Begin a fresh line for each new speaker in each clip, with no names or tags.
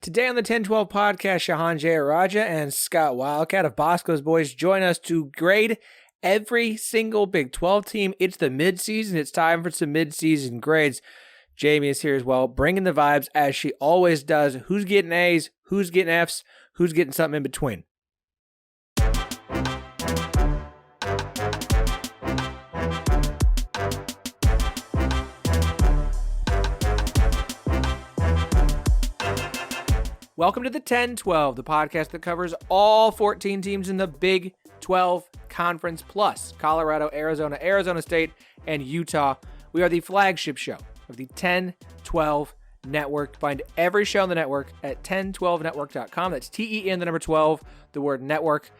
Today on the 1012 podcast, Shehan, Jeyarajah, and Scott Wildcat of Boscoe's Boys join us to grade every single Big 12 team. It's the midseason. It's time for some midseason grades. Jamie is here as well, bringing the vibes as she always does. Who's getting A's? Who's getting F's? Who's getting something in between? Welcome to the 1012, the podcast that covers all 14 teams in the Big 12 Conference, plus Colorado, Arizona, Arizona State, and Utah. We are the flagship show of the 1012 Network. Find every show on the network at 1012network.com. That's TEN, the number 12, the word network.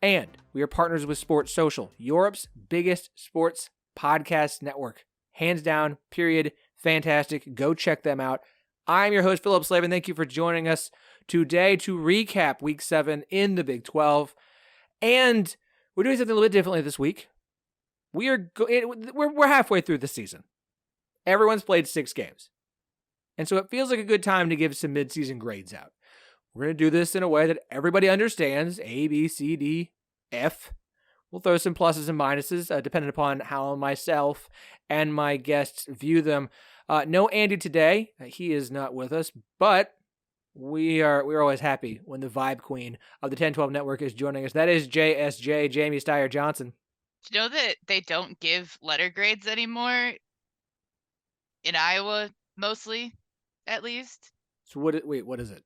And we are partners with Sports Social, Europe's biggest sports podcast network. Hands down, period, fantastic. Go check them out. I'm your host, Phillip Slavin. Thank you for joining us today to recap Week 7 in the Big 12. And we're doing something a little bit differently this week. We're halfway through the season. Everyone's played 6 games. And so it feels like a good time to give some midseason grades out. We're going to do this in a way that everybody understands, A, B, C, D, F. We'll throw some pluses and minuses, depending upon how myself and my guests view them. No Andy today. He is not with us, but we're always happy when the vibe queen of the 1012 Network is joining us. That is JSJ, Jamie Steyer-Johnson.
Do you know that they don't give letter grades anymore? In Iowa, mostly, at least.
So what is it?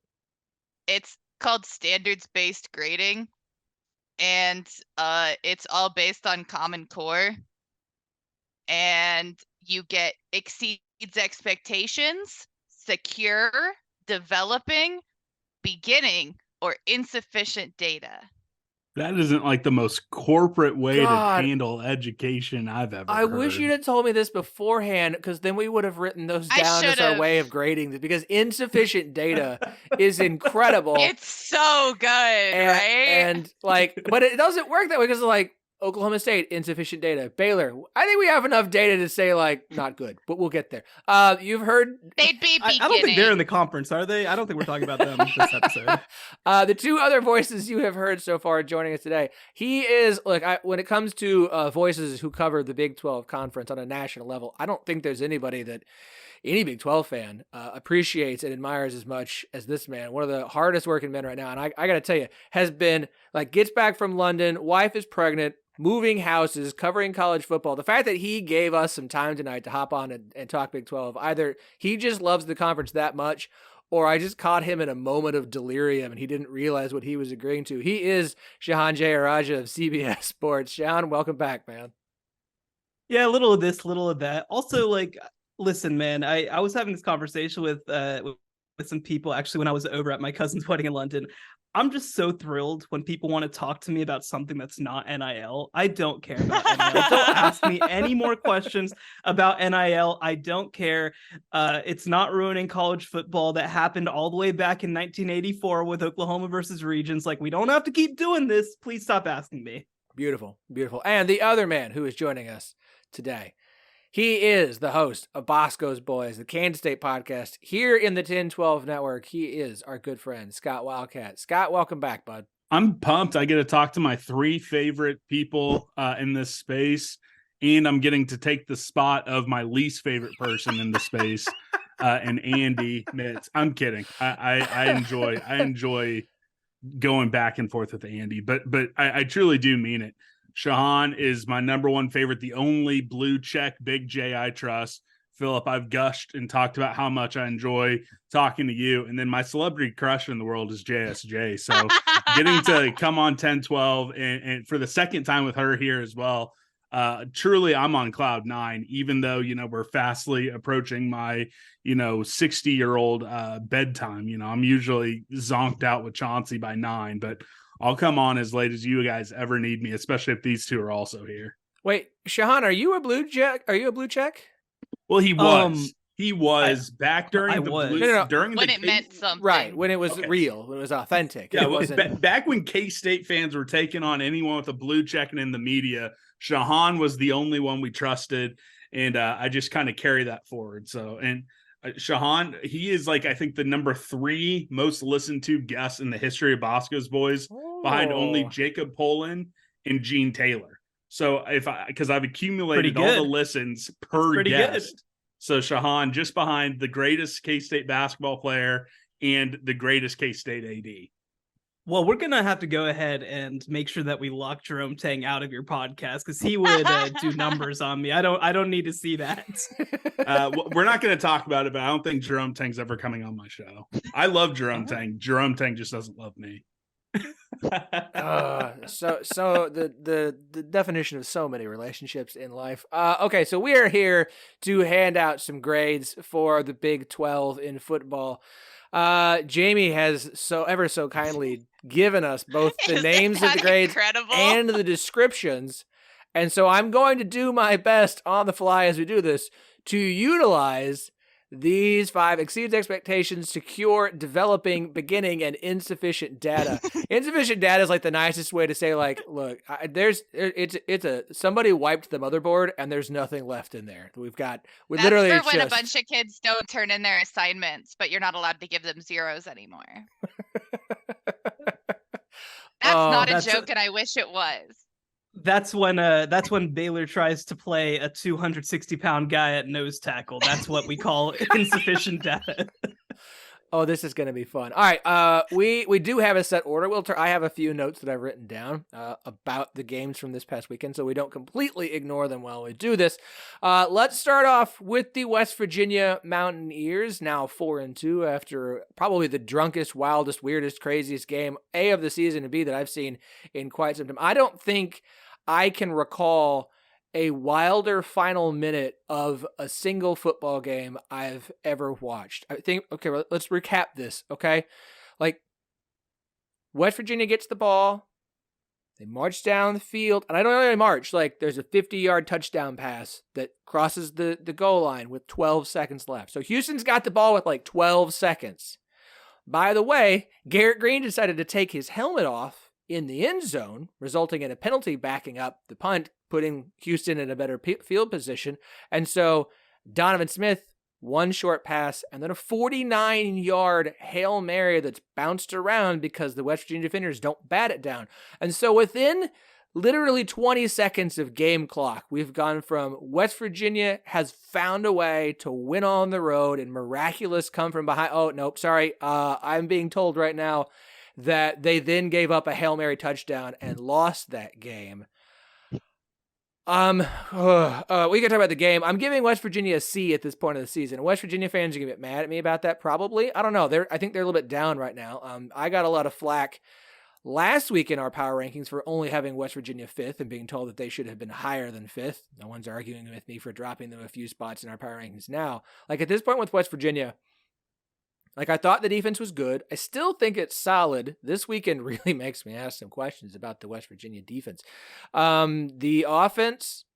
It's called standards-based grading, and it's all based on Common Core, and you get exceeds expectations, secure, developing, beginning, or insufficient data.
That isn't like the most corporate way to handle education I've ever heard.
Wish you'd have told me this beforehand, because then we would have written those down as our way of grading, because insufficient data is incredible.
It's so good, right?
And but it doesn't work that way, because Oklahoma State, insufficient data. Baylor, I think we have enough data to say not good, but we'll get there. You've heard
they'd be beginning.
I don't think they're in the conference, are they? I don't think we're talking about them this episode.
The two other voices you have heard so far joining us today. He is when it comes to voices who cover the Big 12 conference on a national level, I don't think there's anybody that any Big 12 fan appreciates and admires as much as this man. One of the hardest working men right now, and I got to tell you, has been gets back from London, wife is pregnant, moving houses, covering college football. The fact that he gave us some time tonight to hop on and talk Big 12, either he just loves the conference that much, or I just caught him in a moment of delirium and he didn't realize what he was agreeing to. He is Shehan Jeyarajah of CBS Sports. Shehan, welcome back, man.
Yeah, a little of this, little of that. Also, listen, man, I was having this conversation with some people actually when I was over at my cousin's wedding in London. I'm just so thrilled when people want to talk to me about something that's not NIL. I don't care about NIL. Don't ask me any more questions about NIL. I don't care. It's not ruining college football. That happened all the way back in 1984 with Oklahoma versus Regions. We don't have to keep doing this. Please stop asking me.
Beautiful, beautiful. And the other man who is joining us today, he is the host of Boscoe's Boys, the Kansas State podcast here in the 1012 Network. He is our good friend, Scott Wildcat. Scott, welcome back, bud.
I'm pumped. I get to talk to my 3 favorite people in this space, and I'm getting to take the spot of my least favorite person in the space, and Andy Mitz. I'm kidding. I enjoy going back and forth with Andy, but I truly do mean it. Shehan is my number 1 favorite, the only blue check Big J I trust. Phillip, I've gushed and talked about how much I enjoy talking to you. And then my celebrity crush in the world is JSJ. So getting to come on 1012 and for the second time with her here as well. Truly, I'm on cloud 9, even though, we're fastly approaching my, 60-year-old bedtime. I'm usually zonked out with Chauncey by 9, but I'll come on as late as you guys ever need me, especially if these two are also here.
Wait, Shehan, are you a blue check? Are you a blue check?
Well, he was. He was back during during
when it meant something.
Right, when it was real, when it was authentic.
Yeah, back when K-State fans were taking on anyone with a blue check and in the media, Shehan was the only one we trusted, and I just kind of carry that forward. So, and Shehan, he is like, I think the number 3 most listened to guest in the history of Bosco's Boys, behind only Jacob Poland and Gene Taylor. So because I've accumulated all the listens per guest. Good. So Shehan just behind the greatest K-State basketball player and the greatest K-State AD.
Well, we're gonna have to go ahead and make sure that we lock Jerome Tang out of your podcast, because he would do numbers on me. I don't need to see that.
We're not going to talk about it, but I don't think Jerome Tang's ever coming on my show. I love Jerome Tang. Jerome Tang just doesn't love me.
So the definition of so many relationships in life. Okay, so we are here to hand out some grades for the Big 12 in football. Jamie has so kindly given us both the names of the grades and the descriptions. And so I'm going to do my best on the fly as we do this to utilize these 5 exceeds expectations, secure, developing, beginning, and insufficient data. Insufficient data is like the nicest way to say, like, look, somebody wiped the motherboard and there's nothing left in there. That's literally
for when a bunch of kids don't turn in their assignments, but you're not allowed to give them zeros anymore. That's not a joke, and I wish it was.
That's when Baylor tries to play a 260-pound guy at nose tackle. That's what we call insufficient data.
Oh, this is going to be fun. All right, we do have a set order. I have a few notes that I've written down about the games from this past weekend, so we don't completely ignore them while we do this. Let's start off with the West Virginia Mountaineers, now 4-2 after probably the drunkest, wildest, weirdest, craziest game, A, of the season, and B, that I've seen in quite some time. I don't think I can recall a wilder final minute of a single football game I've ever watched. I think, okay, let's recap this, okay? Like, West Virginia gets the ball, they march down the field, and I don't really march, like, there's a 50-yard touchdown pass that crosses the goal line with 12 seconds left. So Houston's got the ball with like 12 seconds. By the way, Garrett Green decided to take his helmet off in the end zone, resulting in a penalty backing up the punt, putting Houston in a better field position. And so Donovan Smith, one short pass, and then a 49-yard Hail Mary that's bounced around because the West Virginia defenders don't bat it down. And so within literally 20 seconds of game clock, we've gone from West Virginia has found a way to win on the road and miraculous come from behind. Oh, nope, sorry. I'm being told right now that they then gave up a Hail Mary touchdown and lost that game. We can talk about the game. I'm giving West Virginia a C at this point of the season. West Virginia fans are going to get mad at me about that, probably. I don't know. I think they're a little bit down right now. I got a lot of flack last week in our power rankings for only having West Virginia 5th and being told that they should have been higher than 5th. No one's arguing with me for dropping them a few spots in our power rankings now. Like, at this point with West Virginia, like, I thought the defense was good. I still think it's solid. This weekend really makes me ask some questions about the West Virginia defense. The offense,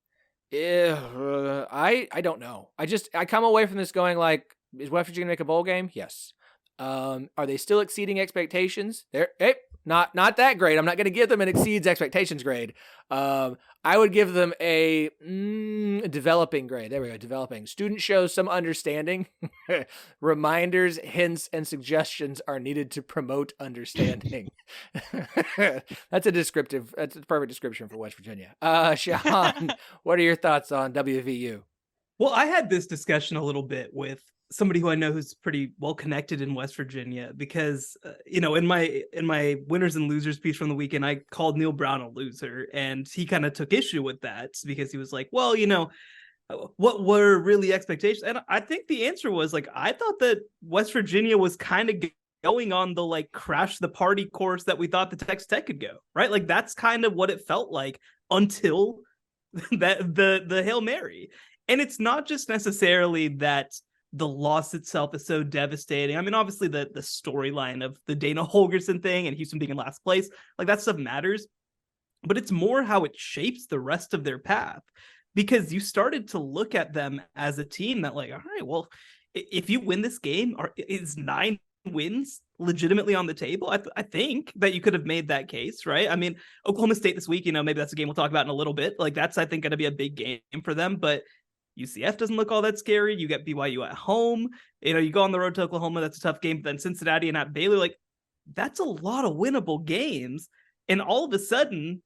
I don't know. I come away from this going like, is West Virginia make a bowl game? Yes. Are they still exceeding expectations? Not that great. I'm not going to give them an exceeds expectations grade. I would give them a developing grade. There we go, developing. Student shows some understanding. Reminders, hints, and suggestions are needed to promote understanding. That's a perfect description for West Virginia. Shehan, what are your thoughts on WVU?
Well, I had this discussion a little bit with somebody who I know who's pretty well connected in West Virginia, because in my winners and losers piece from the weekend, I called Neil Brown a loser, and he kind of took issue with that because he was like, well, what were really expectations? And I think the answer was, like, I thought that West Virginia was kind of going on the like crash the party course that we thought the Texas Tech could go, right? Like, that's kind of what it felt like until that the Hail Mary. And it's not just necessarily that the loss itself is so devastating. I mean, obviously the storyline of the Dana Holgerson thing and Houston being in last place, like, that stuff matters, but it's more how it shapes the rest of their path, because you started to look at them as a team that, like, all right, well, if you win this game, is 9 wins legitimately on the table? I think that you could have made that case, right? I mean, Oklahoma State this week, maybe that's a game we'll talk about in a little bit. Like, that's, I think, going to be a big game for them, but UCF doesn't look all that scary. You get BYU at home. You go on the road to Oklahoma. That's a tough game. But then Cincinnati and at Baylor, like, that's a lot of winnable games. And all of a sudden,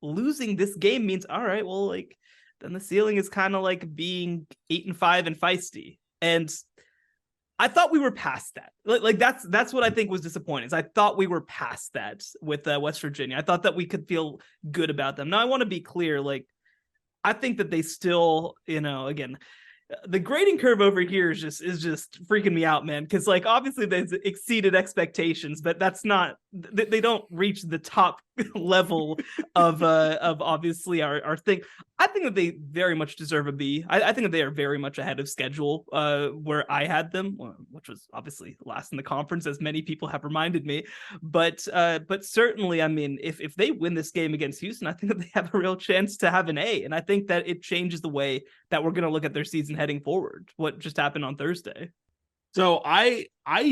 losing this game means, all right, well, like, then the ceiling is kind of like being 8-5 and feisty. And I thought we were past that. Like that's what I think was disappointing. Is I thought we were past that with West Virginia. I thought that we could feel good about them. Now I want to be clear. Like, I think that they still, again, the grading curve over here is just freaking me out, man. Because like obviously they've exceeded expectations, but that's not, they don't reach the top level of obviously our thing. I think that they very much deserve a B. I think that they are very much ahead of schedule where I had them, which was obviously last in the conference, as many people have reminded me. But certainly, I mean, if they win this game against Houston, I think that they have a real chance to have an A. And I think that it changes the way that we're going to look at their season heading forward. What just happened on Thursday.
So I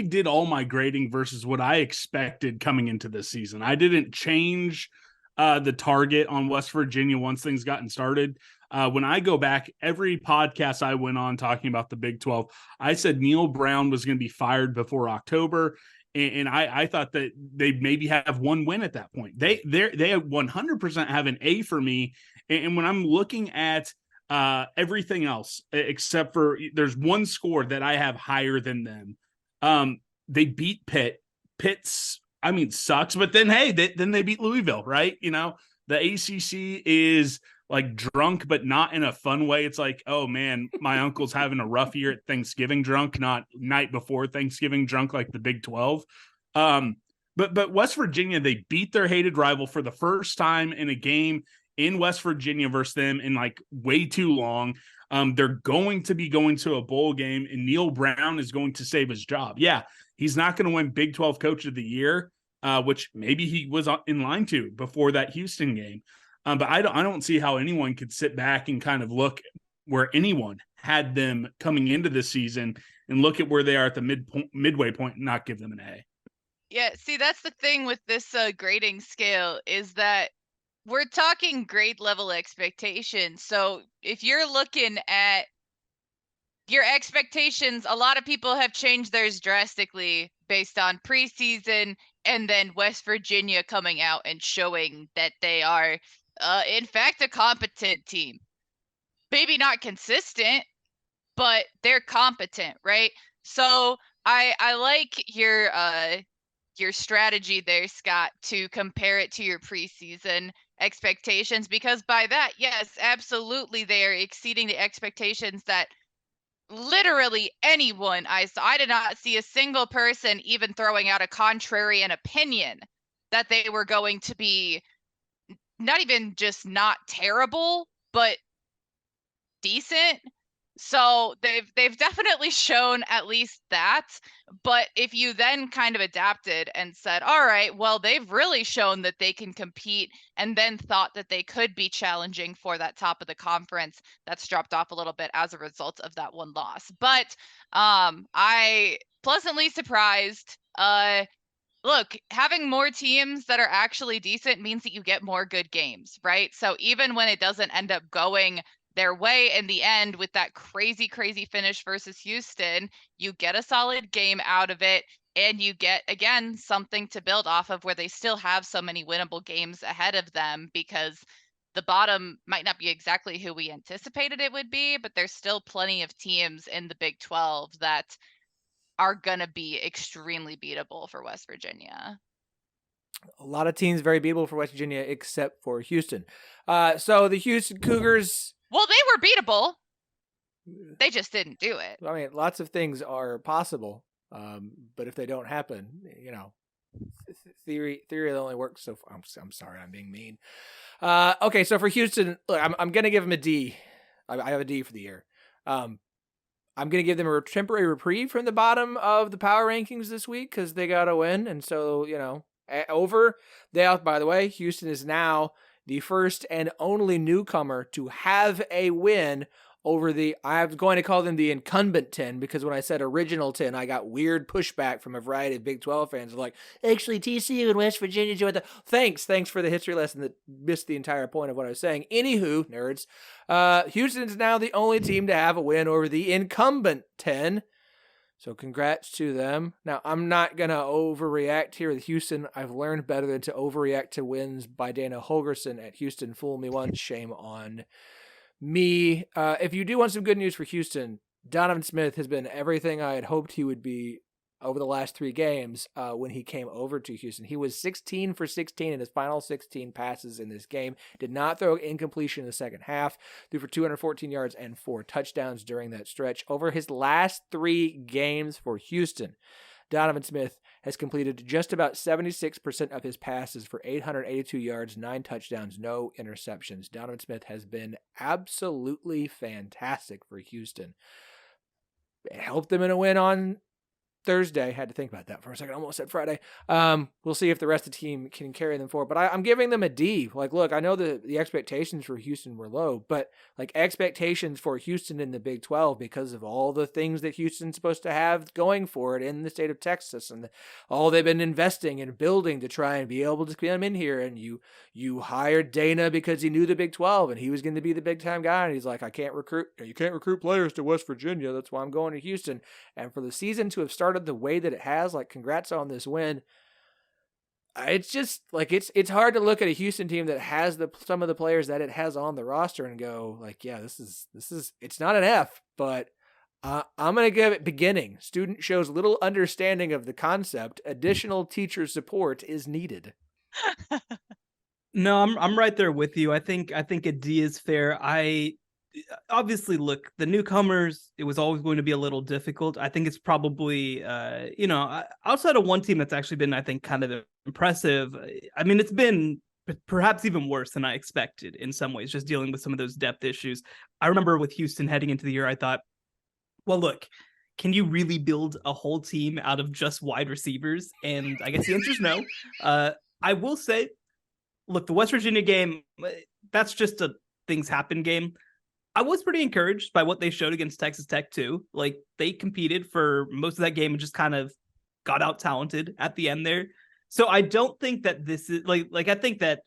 did all my grading versus what I expected coming into this season. I didn't change the target on West Virginia once things gotten started. When I go back, every podcast I went on talking about the Big 12, I said Neil Brown was going to be fired before October. And I thought that they maybe have one win at that point. They 100% have an A for me. And when I'm looking at everything else, except for there's one score that I have higher than them. They beat Pitt. Pitt's, I mean, sucks, but then, hey, then they beat Louisville, right? The ACC is like drunk, but not in a fun way. It's like, oh man, my uncle's having a rough year at Thanksgiving drunk, not night before Thanksgiving drunk like the Big 12. But West Virginia, they beat their hated rival for the first time in a game in West Virginia versus them in like way too long. They're going to be going to a bowl game, and Neil Brown is going to save his job. Yeah, he's not going to win Big 12 Coach of the Year, which maybe he was in line to before that Houston game. But I don't see how anyone could sit back and kind of look where anyone had them coming into this season and look at where they are at the midway point and not give them an A.
Yeah, see, that's the thing with this grading scale is that we're talking grade level expectations. So if you're looking at your expectations, a lot of people have changed theirs drastically based on preseason and then West Virginia coming out and showing that they are, in fact, a competent team. Maybe not consistent, but they're competent, right? So I like your strategy there, Scott, to compare it to your preseason expectations, because by that, yes, absolutely, they are exceeding the expectations that literally anyone I saw. I did not see a single person even throwing out a contrarian opinion that they were going to be not even just not terrible, but decent. So they've definitely shown at least that. But if you then kind of adapted and said, all right, well, they've really shown that they can compete, and then thought that they could be challenging for that top of the conference, that's dropped off a little bit as a result of that one loss. But I pleasantly surprised. Look, having more teams that are actually decent means that you get more good games, right? So even when it doesn't end up going their way in the end with that crazy finish versus Houston, you get a solid game out of it, and you get, again, something to build off of where they still have so many winnable games ahead of them, because the bottom might not be exactly who we anticipated it would be, but there's still plenty of teams in the Big 12 that are going to be extremely beatable for West Virginia.
A lot of teams very beatable for West Virginia, except for Houston. So the Houston Cougars...
Well, they were beatable. They just didn't do it.
I mean, lots of things are possible, but if they don't happen, theory only works so far. I'm sorry, I'm being mean. Okay, so for Houston, look, I'm going to give them a D. I have a D for the year. I'm going to give them a temporary reprieve from the bottom of the power rankings this week because they got to win, and so by the way, Houston is now the first and only newcomer to have a win over I was going to call them the incumbent 10 because when I said original 10, I got weird pushback from a variety of Big 12 fans. Like, actually, TCU and West Virginia joined the... Thanks for the history lesson that missed the entire point of what I was saying. Anywho, nerds, Houston's now the only team to have a win over the incumbent 10. So congrats to them. Now, I'm not going to overreact here with Houston. I've learned better than to overreact to wins by Dana Holgerson at Houston. Fool me once, shame on me. If you do want some good news for Houston, Donovan Smith has been everything I had hoped he would be over the last 3 games when he came over to Houston. He was 16 for 16 in his final 16 passes in this game. Did not throw incompletion in the second half. Threw for 214 yards and 4 touchdowns during that stretch. Over his last 3 games for Houston, Donovan Smith has completed just about 76% of his passes for 882 yards, 9 touchdowns, no interceptions. Donovan Smith has been absolutely fantastic for Houston. It helped them in a win on Thursday. Had to think about that for a second. I almost said Friday. We'll see if the rest of the team can carry them forward. But I'm giving them a D. Like, look, I know the expectations for Houston were low, but like expectations for Houston in the Big 12 because of all the things that Houston's supposed to have going for it in the state of Texas and all they've been investing and building to try and be able to come in here. And you hired Dana because he knew the Big 12 and he was going to be the big time guy. And he's like, you can't recruit players to West Virginia. That's why I'm going to Houston. And for the season to have started the way that it has, like, congrats on this win. It's just like it's hard to look at a Houston team that has some of the players that it has on the roster and go like, yeah, this is it's not an F, but I'm gonna give it beginning. Student shows little understanding of the concept. Additional teacher support is needed.
No, I'm right there with you. I think a D is fair. Obviously, look, the newcomers, it was always going to be a little difficult. I think it's probably, outside of one team that's actually been, I think, kind of impressive. I mean, it's been perhaps even worse than I expected in some ways, just dealing with some of those depth issues. I remember with Houston heading into the year, I thought, well, look, can you really build a whole team out of just wide receivers? And I guess the answer is no. I will say, look, the West Virginia game, that's just a things happen game. I was pretty encouraged by what they showed against Texas Tech too. Like, they competed for most of that game and just kind of got out talented at the end there. So I don't think that this is like I think that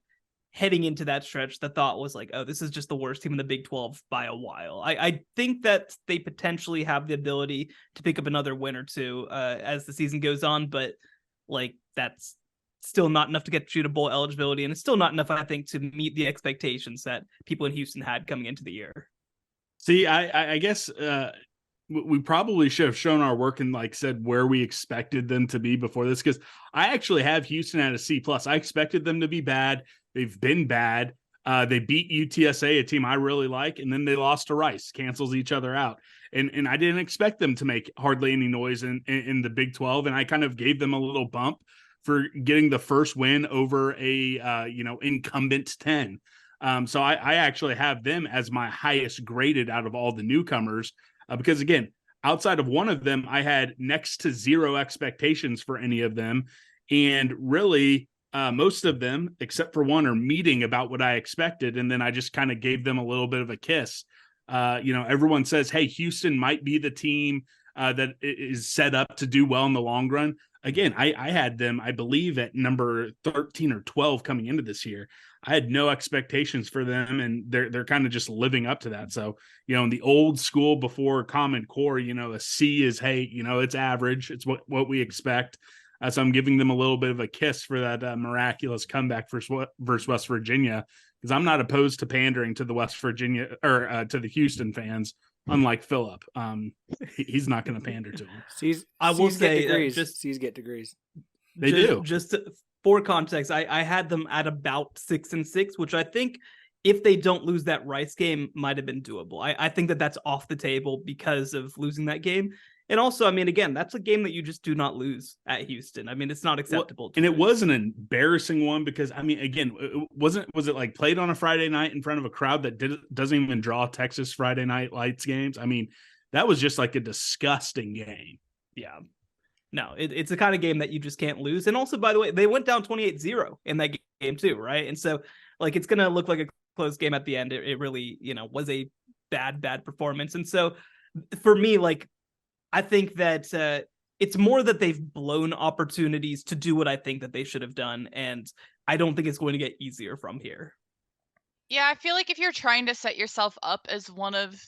heading into that stretch, the thought was like, oh, this is just the worst team in the Big 12 by a while. I think that they potentially have the ability to pick up another win or two as the season goes on, but like that's still not enough to get you to bowl eligibility, and it's still not enough, I think, to meet the expectations that people in Houston had coming into the year.
See, I guess we probably should have shown our work and like said where we expected them to be before this, because I actually have Houston at a C+. I expected them to be bad. They've been bad. They beat UTSA, a team I really like, and then they lost to Rice, cancels each other out. And I didn't expect them to make hardly any noise in the Big 12, and I kind of gave them a little bump for getting the first win over a incumbent 10. So I actually have them as my highest graded out of all the newcomers because, again, outside of one of them, I had next to zero expectations for any of them. And really, most of them, except for one, are meeting about what I expected. And then I just kind of gave them a little bit of a kiss. Everyone says, hey, Houston might be the team that is set up to do well in the long run. Again, I had them, I believe, at number 13 or 12 coming into this year. I had no expectations for them, and they're kind of just living up to that. So, in the old school before Common Core, a C is, hey, it's average. It's what we expect. So I'm giving them a little bit of a kiss for that miraculous comeback versus West Virginia, because I'm not opposed to pandering to the West Virginia or to the Houston fans. Unlike Phillip, he's not going to pander to him.
C's get degrees.
They do.
Just for context, I had them at about 6-6, which I think if they don't lose that Rice game might have been doable. I think that's off the table because of losing that game. And also, I mean, again, that's a game that you just do not lose at Houston. I mean, it's not acceptable.
And it was an embarrassing one because, I mean, again, was it like played on a Friday night in front of a crowd that doesn't even draw Texas Friday night lights games? I mean, that was just like a disgusting game.
Yeah. No, it's the kind of game that you just can't lose. And also, by the way, they went down 28-0 in that game too, right? And so, like, it's going to look like a close game at the end. It really, was a bad performance. And so for me, like, I think that it's more that they've blown opportunities to do what I think that they should have done. And I don't think it's going to get easier from here.
Yeah, I feel like if you're trying to set yourself up as one of,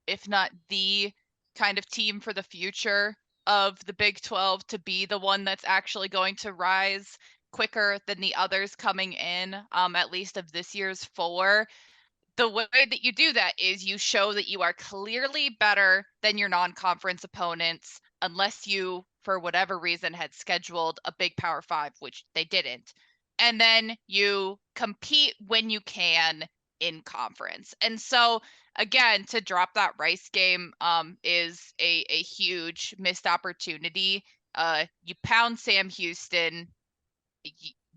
if not the kind of team for the future of the Big 12 to be the one that's actually going to rise quicker than the others coming in, at least of this year's 4, the way that you do that is you show that you are clearly better than your non-conference opponents, unless you, for whatever reason, had scheduled a big Power 5, which they didn't. And then you compete when you can in conference. And so, again, to drop that Rice game is a huge missed opportunity. You pound Sam Houston.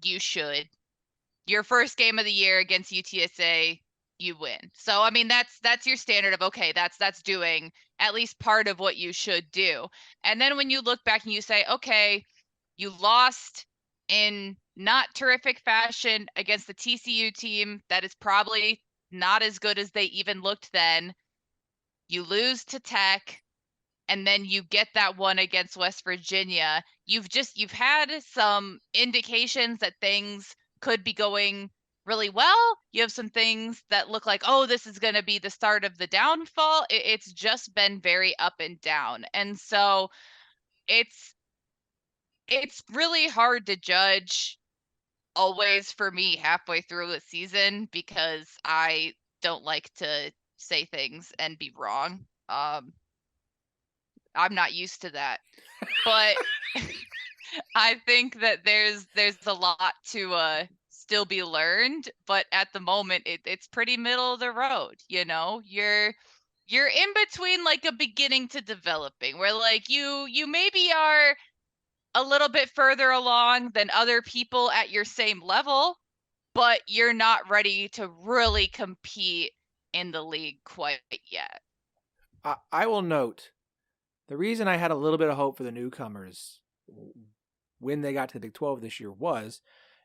You should. Your first game of the year against UTSA, you win. So I mean that's your standard of, okay, that's doing at least part of what you should do. And then when you look back and you say, okay, you lost in not terrific fashion against the TCU team that is probably not as good as they even looked then. You lose to Tech, and then you get that one against West Virginia. You've had some indications that things could be going really well. You have some things that look like, oh, this is going to be the start of the downfall. It's just been very up and down. And so it's really hard to judge always for me halfway through a season, because I don't like to say things and be wrong. I'm not used to that. But I think that there's a lot to still be learned, but at the moment it's pretty middle of the road, you know? You're in between like a beginning to developing, where like you maybe are a little bit further along than other people at your same level, but you're not ready to really compete in the league quite yet.
I will note, the reason I had a little bit of hope for the newcomers when they got to the Big 12 this year was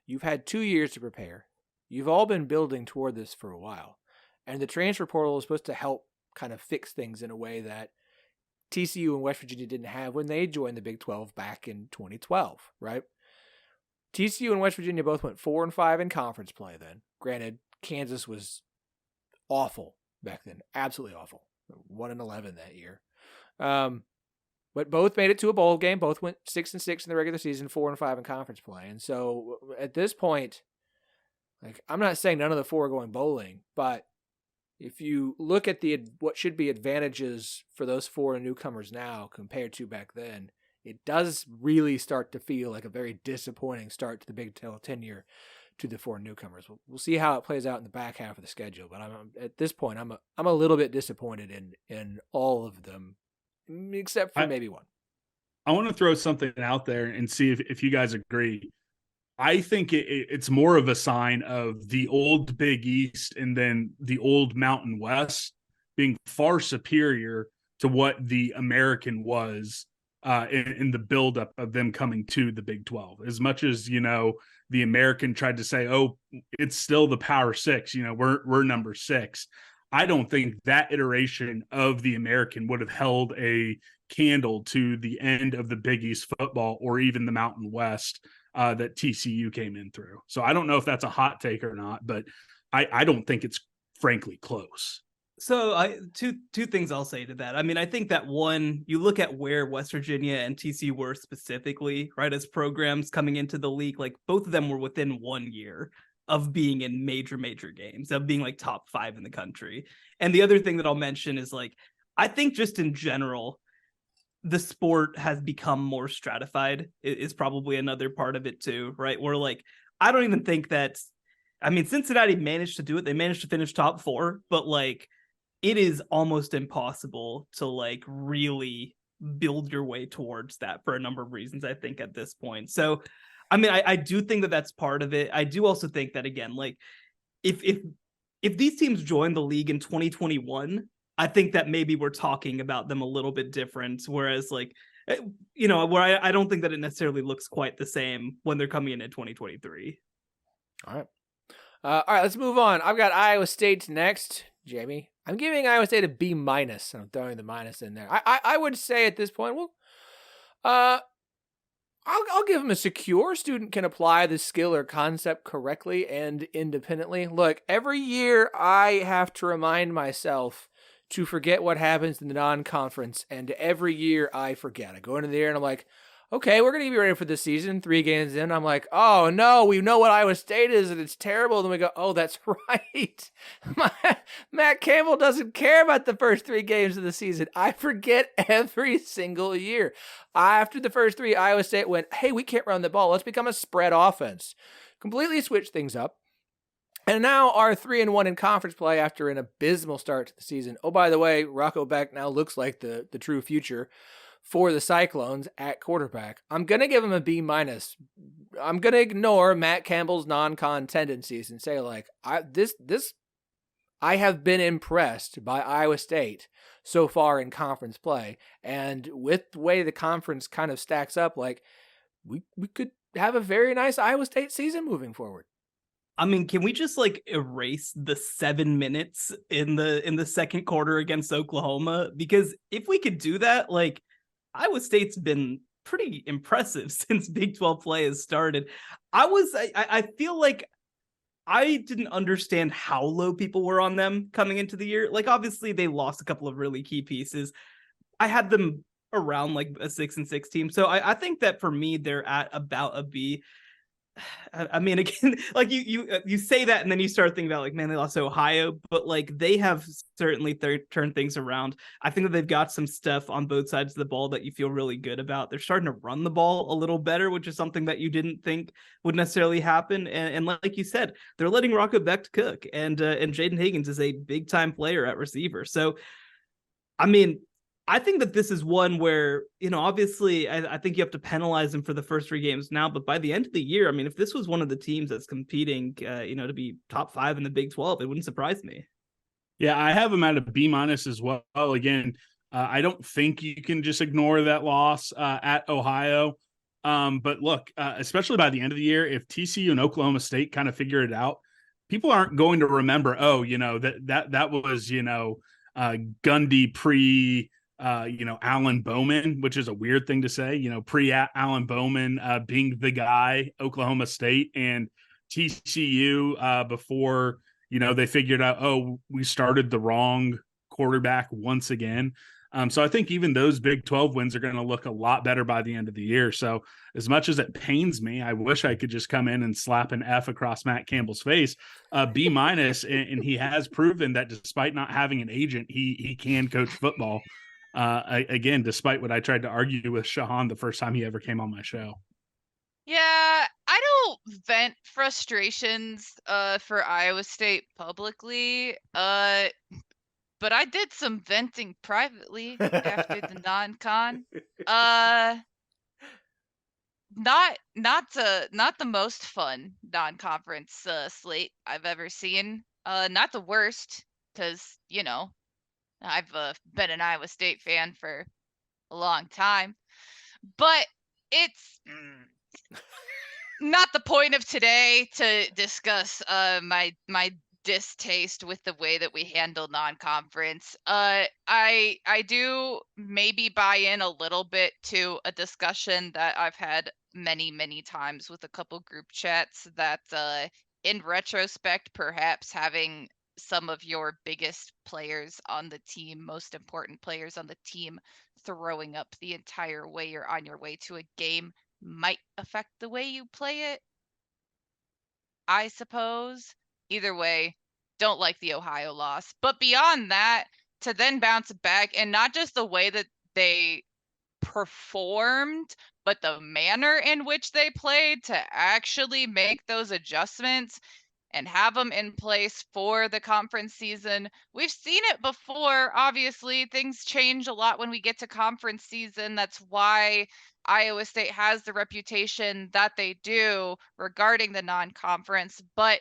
you've had 2 years to prepare. You've all been building toward this for a while. And the transfer portal is supposed to help kind of fix things in a way that TCU and West Virginia didn't have when they joined the Big 12 back in 2012, right? TCU and West Virginia both went 4-5 in conference play then. Granted, Kansas was awful back then. Absolutely awful. 1-11 that year. But both made it to a bowl game. Both went 6-6 in the regular season, 4-5 in conference play. And so at this point, like, I'm not saying none of the 4 are going bowling, but if you look at what should be advantages for those 4 newcomers now compared to back then, it does really start to feel like a very disappointing start to the Big 12 tenure to the 4 newcomers. We'll see how it plays out in the back half of the schedule, but at this point, I'm a little bit disappointed in all of them, except for maybe one.
I want to throw something out there and see if you guys agree. I think it's more of a sign of the old Big East and then the old Mountain West being far superior to what the American was in the buildup of them coming to the Big 12. As much as, you know, the American tried to say, oh, it's still the Power 6, you know, we're number 6. I don't think that iteration of the American would have held a candle to the end of the Big East football or even the Mountain West that TCU came in through. So I don't know if that's a hot take or not, but I don't think it's frankly close.
So two things I'll say to that. I mean, I think that one, you look at where West Virginia and TCU were specifically, right, as programs coming into the league, like both of them were within 1 year of being in major games, of being like top 5 in the country. And the other thing that I'll mention is, like, I think just in general, the sport has become more stratified is probably another part of it too, right? Where, like, I don't even think that, I mean, Cincinnati managed to do it. They managed to finish top 4, but like, it is almost impossible to like really build your way towards that for a number of reasons, I think, at this point. So, I mean, I do think that that's part of it. I do also think that, again, like, if these teams join the league in 2021, I think that maybe we're talking about them a little bit different. Whereas, like, you know, where I don't think that it necessarily looks quite the same when they're coming in 2023.
All right. Let's move on. I've got Iowa State next. Jamie. I'm giving Iowa State a B minus. I'm throwing the minus in there. I would say at this point, well, I'll give them a secure. Student can apply the skill or concept correctly and independently. Look, every year I have to remind myself to forget what happens in the non-conference, and every year I forget. I go into the year and I'm like, okay, we're going to be ready for this season. 3 games in, I'm like, oh no, we know what Iowa State is and it's terrible. And then we go, oh, that's right. Matt Campbell doesn't care about the first 3 games of the season. I forget every single year. After the first 3, Iowa State went, hey, we can't run the ball. Let's become a spread offense. Completely switch things up. And now our 3-1 in conference play after an abysmal start to the season. Oh, by the way, Rocco Beck now looks like the true future for the Cyclones at quarterback. I'm going to give him a B minus. I'm going to ignore Matt Campbell's non-con tendencies and say, like, I have been impressed by Iowa State so far in conference play. And with the way the conference kind of stacks up, like, we could have a very nice Iowa State season moving forward.
I mean, can we just like erase the 7 minutes in the second quarter against Oklahoma? Because if we could do that, like, Iowa State's been pretty impressive since Big 12 play has started. I feel like I didn't understand how low people were on them coming into the year. Like, obviously they lost a couple of really key pieces. I had them around like a 6-6 team. So I think that for me, they're at about a B. I mean, again, like you say that and then you start thinking about, like, man, they lost to Ohio, but like they have certainly turned things around. I think that they've got some stuff on both sides of the ball that you feel really good about. They're starting to run the ball a little better, which is something that you didn't think would necessarily happen. And like you said, they're letting Rocco Becht cook, and Jaden Higgins is a big time player at receiver. So, I mean, I think that this is one where, you know, obviously I think you have to penalize them for the first 3 games now, but by the end of the year, I mean, if this was one of the teams that's competing, to be top 5 in the Big 12, it wouldn't surprise me.
Yeah, I have them at a B minus as well. Again, I don't think you can just ignore that loss at Ohio. But look, especially by the end of the year, if TCU and Oklahoma State kind of figure it out, people aren't going to remember, that was, Gundy pre Alan Bowman, which is a weird thing to say, pre Alan Bowman being the guy, Oklahoma State and TCU before, they figured out, we started the wrong quarterback once again. So I think even those Big 12 wins are going to look a lot better by the end of the year. So as much as it pains me, I wish I could just come in and slap an F across Matt Campbell's face, B minus, and he has proven that despite not having an agent, he can coach football. Again, despite what I tried to argue with Shehan the first time he ever came on my show.
Yeah, I don't vent frustrations for Iowa State publicly. But I did some venting privately after the non-con. Not the most fun non-conference slate I've ever seen. Not the worst, because I've been an Iowa State fan for a long time. But it's not the point of today to discuss my distaste with the way that we handle non-conference. I do maybe buy in a little bit to a discussion that I've had many times with a couple group chats that in retrospect, perhaps having some of your biggest players on the team, most important players on the team, throwing up the entire way you're on your way to a game might affect the way you play it, I suppose. Either way, don't like the Ohio loss. But beyond that, to then bounce back, and not just the way that they performed, but the manner in which they played to actually make those adjustments and have them in place for the conference season. We've seen it before. Obviously, things change a lot when we get to conference season. That's why Iowa State has the reputation that they do regarding the non-conference, but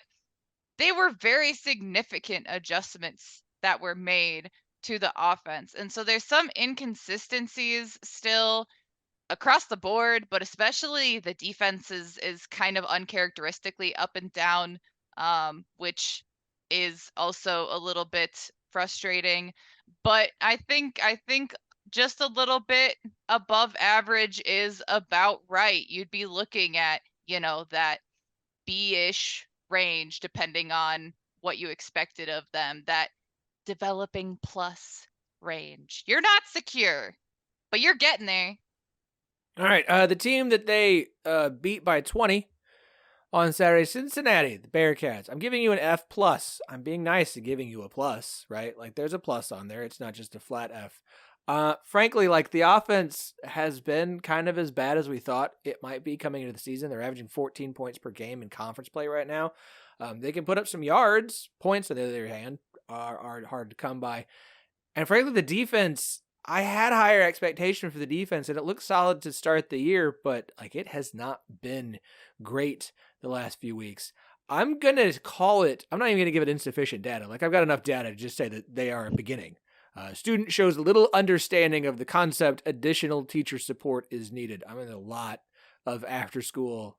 they were very significant adjustments that were made to the offense. And so there's some inconsistencies still across the board, but especially the defense is kind of uncharacteristically up and down, which is also a little bit frustrating. But I think just a little bit above average is about right. You'd be looking at, that B-ish range, depending on what you expected of them, that developing plus range. You're not secure, but you're getting there.
All right. The team that they beat by 20 on Saturday, Cincinnati, the Bearcats. I'm giving you an F plus. I'm being nice and giving you a plus, right? Like there's a plus on there. It's not just a flat F. Frankly, like the offense has been kind of as bad as we thought it might be coming into the season. They're averaging 14 points per game in conference play right now. They can put up some yards. Points, on the other hand, are hard to come by. And frankly, the defense, I had higher expectation for the defense, and it looked solid to start the year, but like it has not been great the last few weeks. I'm going to call it, I'm not even going to give it insufficient data. Like I've got enough data to just say that they are a beginning. Student shows little understanding of the concept. Additional teacher support is needed. I'm in a lot of after-school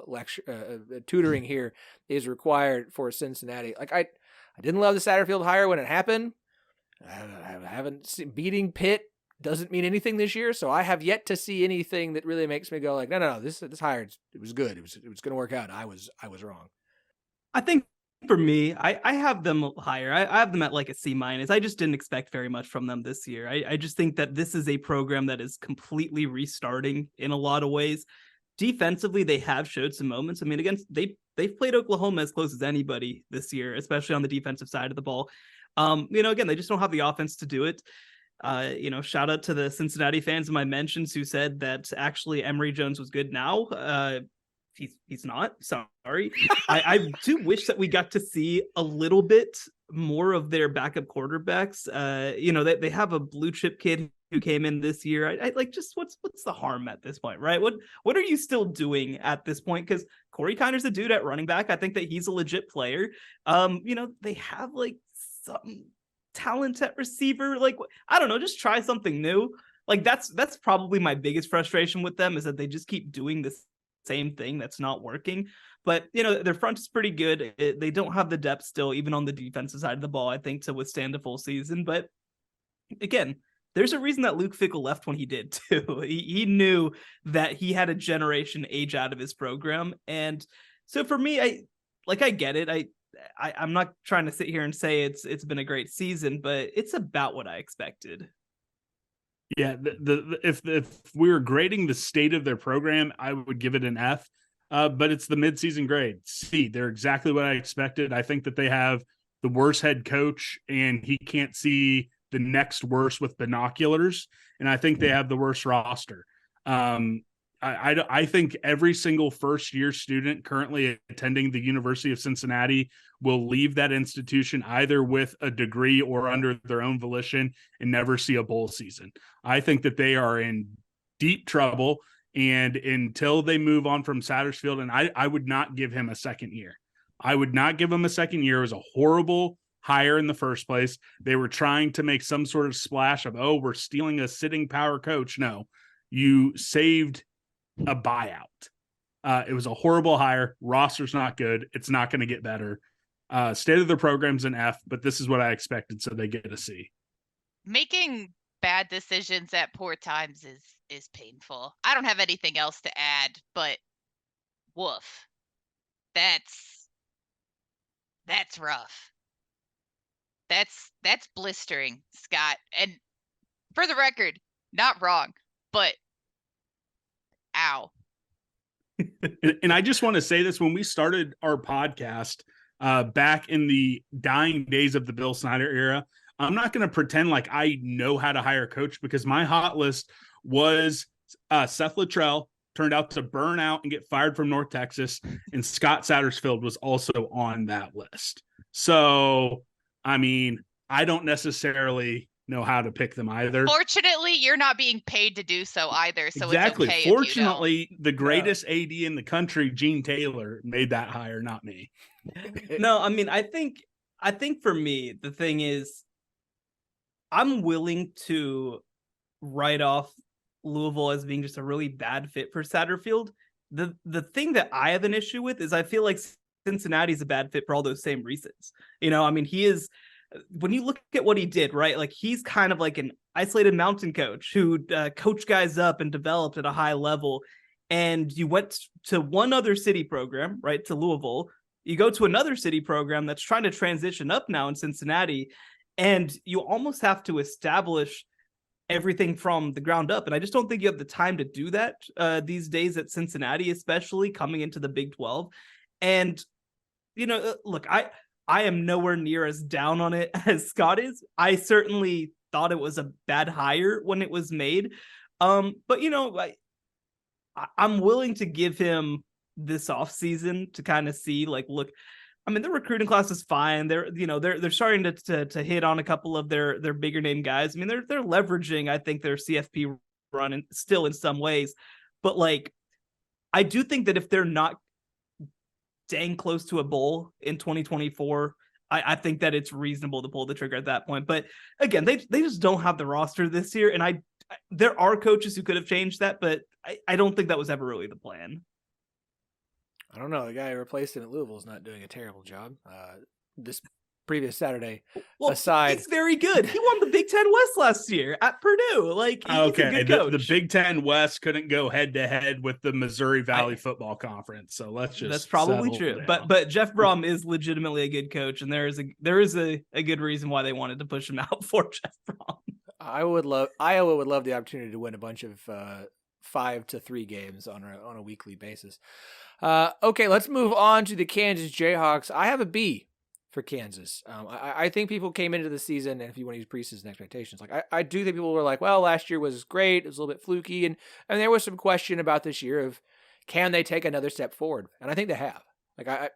lecture tutoring here is required for Cincinnati. Like I didn't love the Satterfield hire when it happened. I haven't seen, beating Pitt doesn't mean anything this year, so I have yet to see anything that really makes me go like, no, this hire, it was good. It was going to work out. I was wrong.
I think for me, I have them higher. I have them at like a C-. I just didn't expect very much from them this year. I just think that this is a program that is completely restarting in a lot of ways. Defensively, they have showed some moments. I mean, they've played Oklahoma as close as anybody this year, especially on the defensive side of the ball. Again, they just don't have the offense to do it. Shout out to the Cincinnati fans in my mentions who said that actually Emory Jones was good now. He's not. Sorry. I do wish that we got to see a little bit more of their backup quarterbacks. They have a blue chip kid who came in this year. I like just what's the harm at this point, right? What are you still doing at this point? Because Corey Kiner's a dude at running back. I think that he's a legit player. They have like some talent at receiver. Like, I don't know, just try something new. Like that's probably my biggest frustration with them is that they just keep doing this same thing that's not working. But their front is pretty good. They don't have the depth still, even on the defensive side of the ball, I think, to withstand a full season. But again, there's a reason that Luke Fickell left when he did too. He knew that he had a generation age out of his program. And so for me, I get it. I'm not trying to sit here and say it's been a great season, but it's about what I expected.
Yeah, if we were grading the state of their program, I would give it an F. But it's the midseason grade. C. They're exactly what I expected. I think that they have the worst head coach, and he can't see the next worst with binoculars. And I think they have the worst roster. I think every single first-year student currently attending the University of Cincinnati will leave that institution either with a degree or under their own volition and never see a bowl season. I think that they are in deep trouble, and until they move on from Satterfield, and I would not give him a second year. I would not give him a second year. It was a horrible hire in the first place. They were trying to make some sort of splash of, we're stealing a sitting power coach. No, you saved a buyout. It was a horrible hire. Roster's not good. It's not going to get better. State of the program's an F, but this is what I expected, so they get a C.
Making bad decisions at poor times is painful. I don't have anything else to add, but woof. That's rough. That's blistering, Scott. And for the record, not wrong, but ow.
And I just want to say this, when we started our podcast back in the dying days of the Bill Snyder era, I'm not going to pretend like I know how to hire a coach, because my hot list was Seth Luttrell, turned out to burn out and get fired from North Texas, and Scott Satterfield was also on that list. So, I mean, I don't necessarily know how to pick them either.
Fortunately, you're not being paid to do so either, so
exactly.
It's okay.
Fortunately, the greatest AD in the country, Gene Taylor, made that hire, not me.
No, I mean, I think for me, the thing is, I'm willing to write off Louisville as being just a really bad fit for Satterfield. The thing that I have an issue with is I feel like Cincinnati's a bad fit for all those same reasons. I mean, he is, when you look at what he did, right? Like, he's kind of like an isolated mountain coach who coached guys up and developed at a high level. And you went to one other city program, right, to Louisville. You go to another city program that's trying to transition up now in Cincinnati, and you almost have to establish everything from the ground up. And I just don't think you have the time to do that these days at Cincinnati, especially coming into the Big 12. And, look, I am nowhere near as down on it as Scott is. I certainly thought it was a bad hire when it was made. But, I'm willing to give him this offseason to kind of see, like, look, I mean, the recruiting class is fine. They're starting to hit on a couple of their bigger name guys. I mean, they're leveraging, I think, their CFP run still in some ways. But, like, I do think that if they're not dang close to a bowl in 2024, I think that it's reasonable to pull the trigger at that point. But again, they just don't have the roster this year. And there are coaches who could have changed that, but I don't think that was ever really the plan.
I don't know. The guy who replaced him at Louisville is not doing a terrible job. This previous Saturday, aside,
he's very good. He won the Big Ten West last year at Purdue. Like, he's a good coach.
The Big Ten West couldn't go head to head with the Missouri Valley Football Conference, so that's
probably true. But Jeff Brom is legitimately a good coach, and there is a good reason why they wanted to push him out for Jeff Brom. Iowa
would love the opportunity to win a bunch of 5-3 games on a weekly basis. Okay, let's move on to the Kansas Jayhawks. I have a B for Kansas. I think people came into the season, and if you want to use preseason expectations, like I do think people were like, well, last year was great. It was a little bit fluky, and there was some question about this year of, can they take another step forward? And I think they have. Like,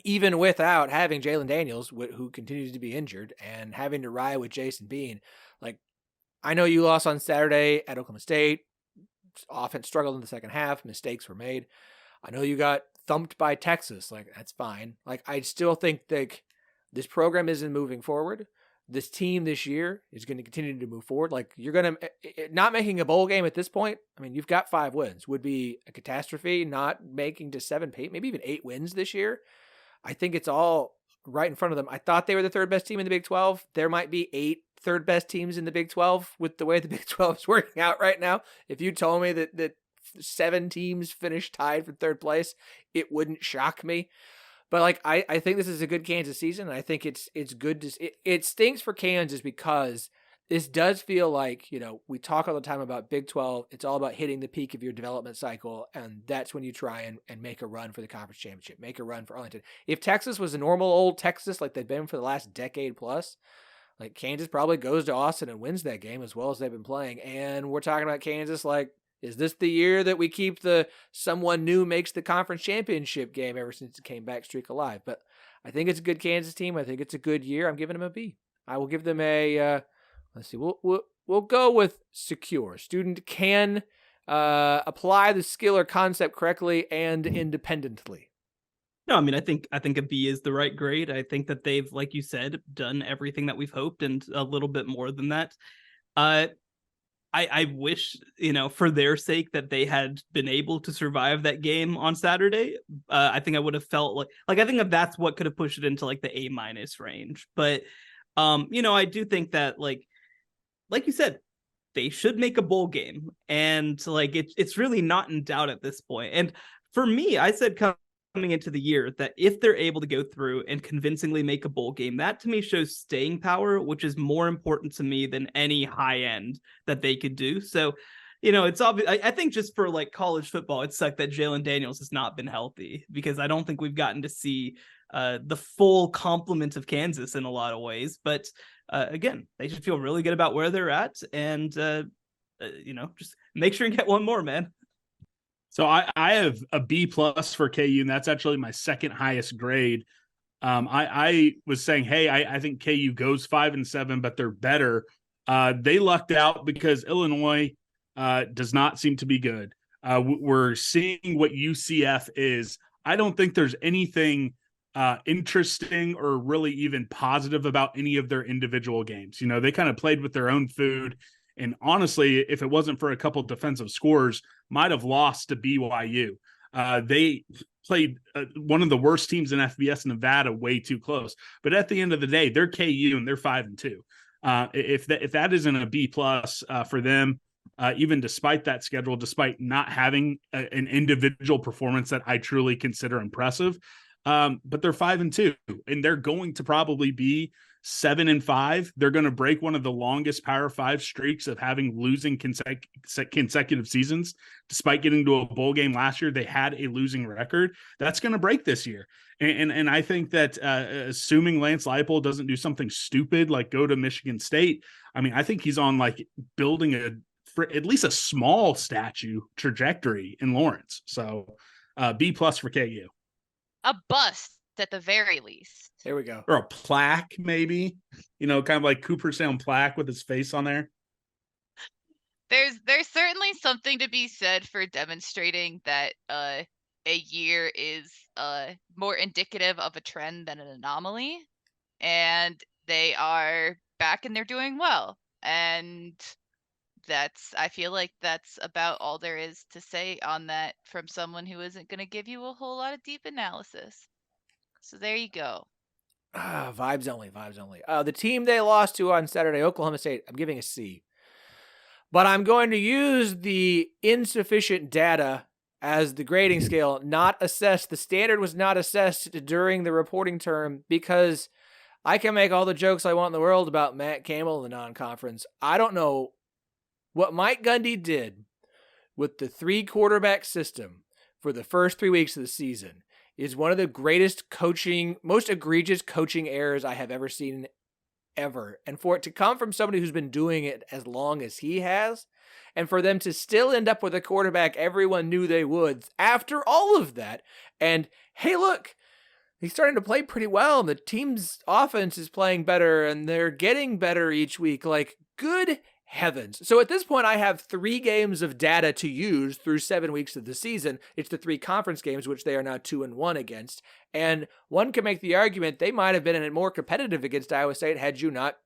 even without having Jalen Daniels, who continues to be injured, and having to ride with Jason Bean, like, I know you lost on Saturday at Oklahoma State. Offense struggled in the second half. Mistakes were made. I know you got thumped by Texas. Like, that's fine. Like, I still think that this program isn't moving forward. This team this year is going to continue to move forward. Like, you're going to not making a bowl game at this point. I mean, you've got 5 wins. Would be a catastrophe. Not making to 7, 8, maybe even 8 wins this year. I think it's all right in front of them. I thought they were the 3rd best team in the Big 12. There might be 8 third best teams in the Big 12 with the way the Big 12 is working out right now. If you told me that 7 teams finished tied for 3rd place, it wouldn't shock me. But, like, I think this is a good Kansas season. And I think it's good to it stinks for Kansas because this does feel like, we talk all the time about Big 12. It's all about hitting the peak of your development cycle, and that's when you try and make a run for the conference championship, make a run for Arlington. If Texas was a normal old Texas like they've been for the last decade plus, like, Kansas probably goes to Austin and wins that game as well as they've been playing. And we're talking about Kansas like, is this the year that we keep the someone new makes the conference championship game ever since it came back streak alive? But I think it's a good Kansas team. I think it's a good year. I'm giving them a B. I will give them a, let's see, we'll go with secure. Student can apply the skill or concept correctly and independently.
No, I mean, I think a B is the right grade. I think that they've, like you said, done everything that we've hoped and a little bit more than that. I wish, for their sake, that they had been able to survive that game on Saturday. I think I would have felt like I think that that's what could have pushed it into like the A- range. But I do think that like you said, they should make a bowl game, and like it's really not in doubt at this point. And for me, I said coming into the year that if they're able to go through and convincingly make a bowl game, that to me shows staying power, which is more important to me than any high end that they could do. So, it's obvious. I think just for like college football, it sucked that Jalen Daniels has not been healthy, because I don't think we've gotten to see the full complement of Kansas in a lot of ways. But again, they should feel really good about where they're at, and just make sure and get one more, man.
So I have a B+ for KU, and that's actually my 2nd highest grade. I was saying, hey, I think KU goes 5-7, but they're better. They lucked out because Illinois does not seem to be good. We're seeing what UCF is. I don't think there's anything interesting or really even positive about any of their individual games. They kind of played with their own food. And honestly, if it wasn't for a couple defensive scores, might have lost to BYU. They played one of the worst teams in FBS, Nevada, way too close. But at the end of the day, they're KU and they're 5-2. If that isn't a B+ for them, even despite that schedule, despite not having an individual performance that I truly consider impressive, but they're 5-2, and they're going to probably be 7-5. They're going to break one of the longest Power 5 streaks of having losing consecutive seasons. Despite getting to a bowl game last year, they had a losing record. That's going to break this year. And I think that assuming Lance Leipold doesn't do something stupid like go to Michigan State, I mean, I think he's on like building at least a small statue trajectory in Lawrence. So B+ for KU.
A bust at the very least.
There we go.
Or a plaque, maybe, kind of like Cooperstown plaque with his face on there.
There's certainly something to be said for demonstrating that a year is more indicative of a trend than an anomaly, and they are back and they're doing well. And I feel like that's about all there is to say on that from someone who isn't going to give you a whole lot of deep analysis. So there you go.
Vibes only. The team they lost to on Saturday, Oklahoma State, I'm giving a C. But I'm going to use the insufficient data as the grading scale, not assessed. The standard was not assessed during the reporting term because I can make all the jokes I want in the world about Matt Campbell in the non-conference. I don't know what Mike Gundy did with the 3-quarterback system for the first 3 weeks of the season is one of the greatest most egregious coaching errors I have ever seen ever. And for it to come from somebody who's been doing it as long as he has, and for them to still end up with a quarterback everyone knew they would after all of that. And hey, look, he's starting to play pretty well. The team's offense is playing better and they're getting better each week. Like, good heavens. So at this point, I have 3 games of data to use through 7 weeks of the season. It's the 3 conference games, which they are now 2-1 against. And one can make the argument they might have been more competitive against Iowa State had you not,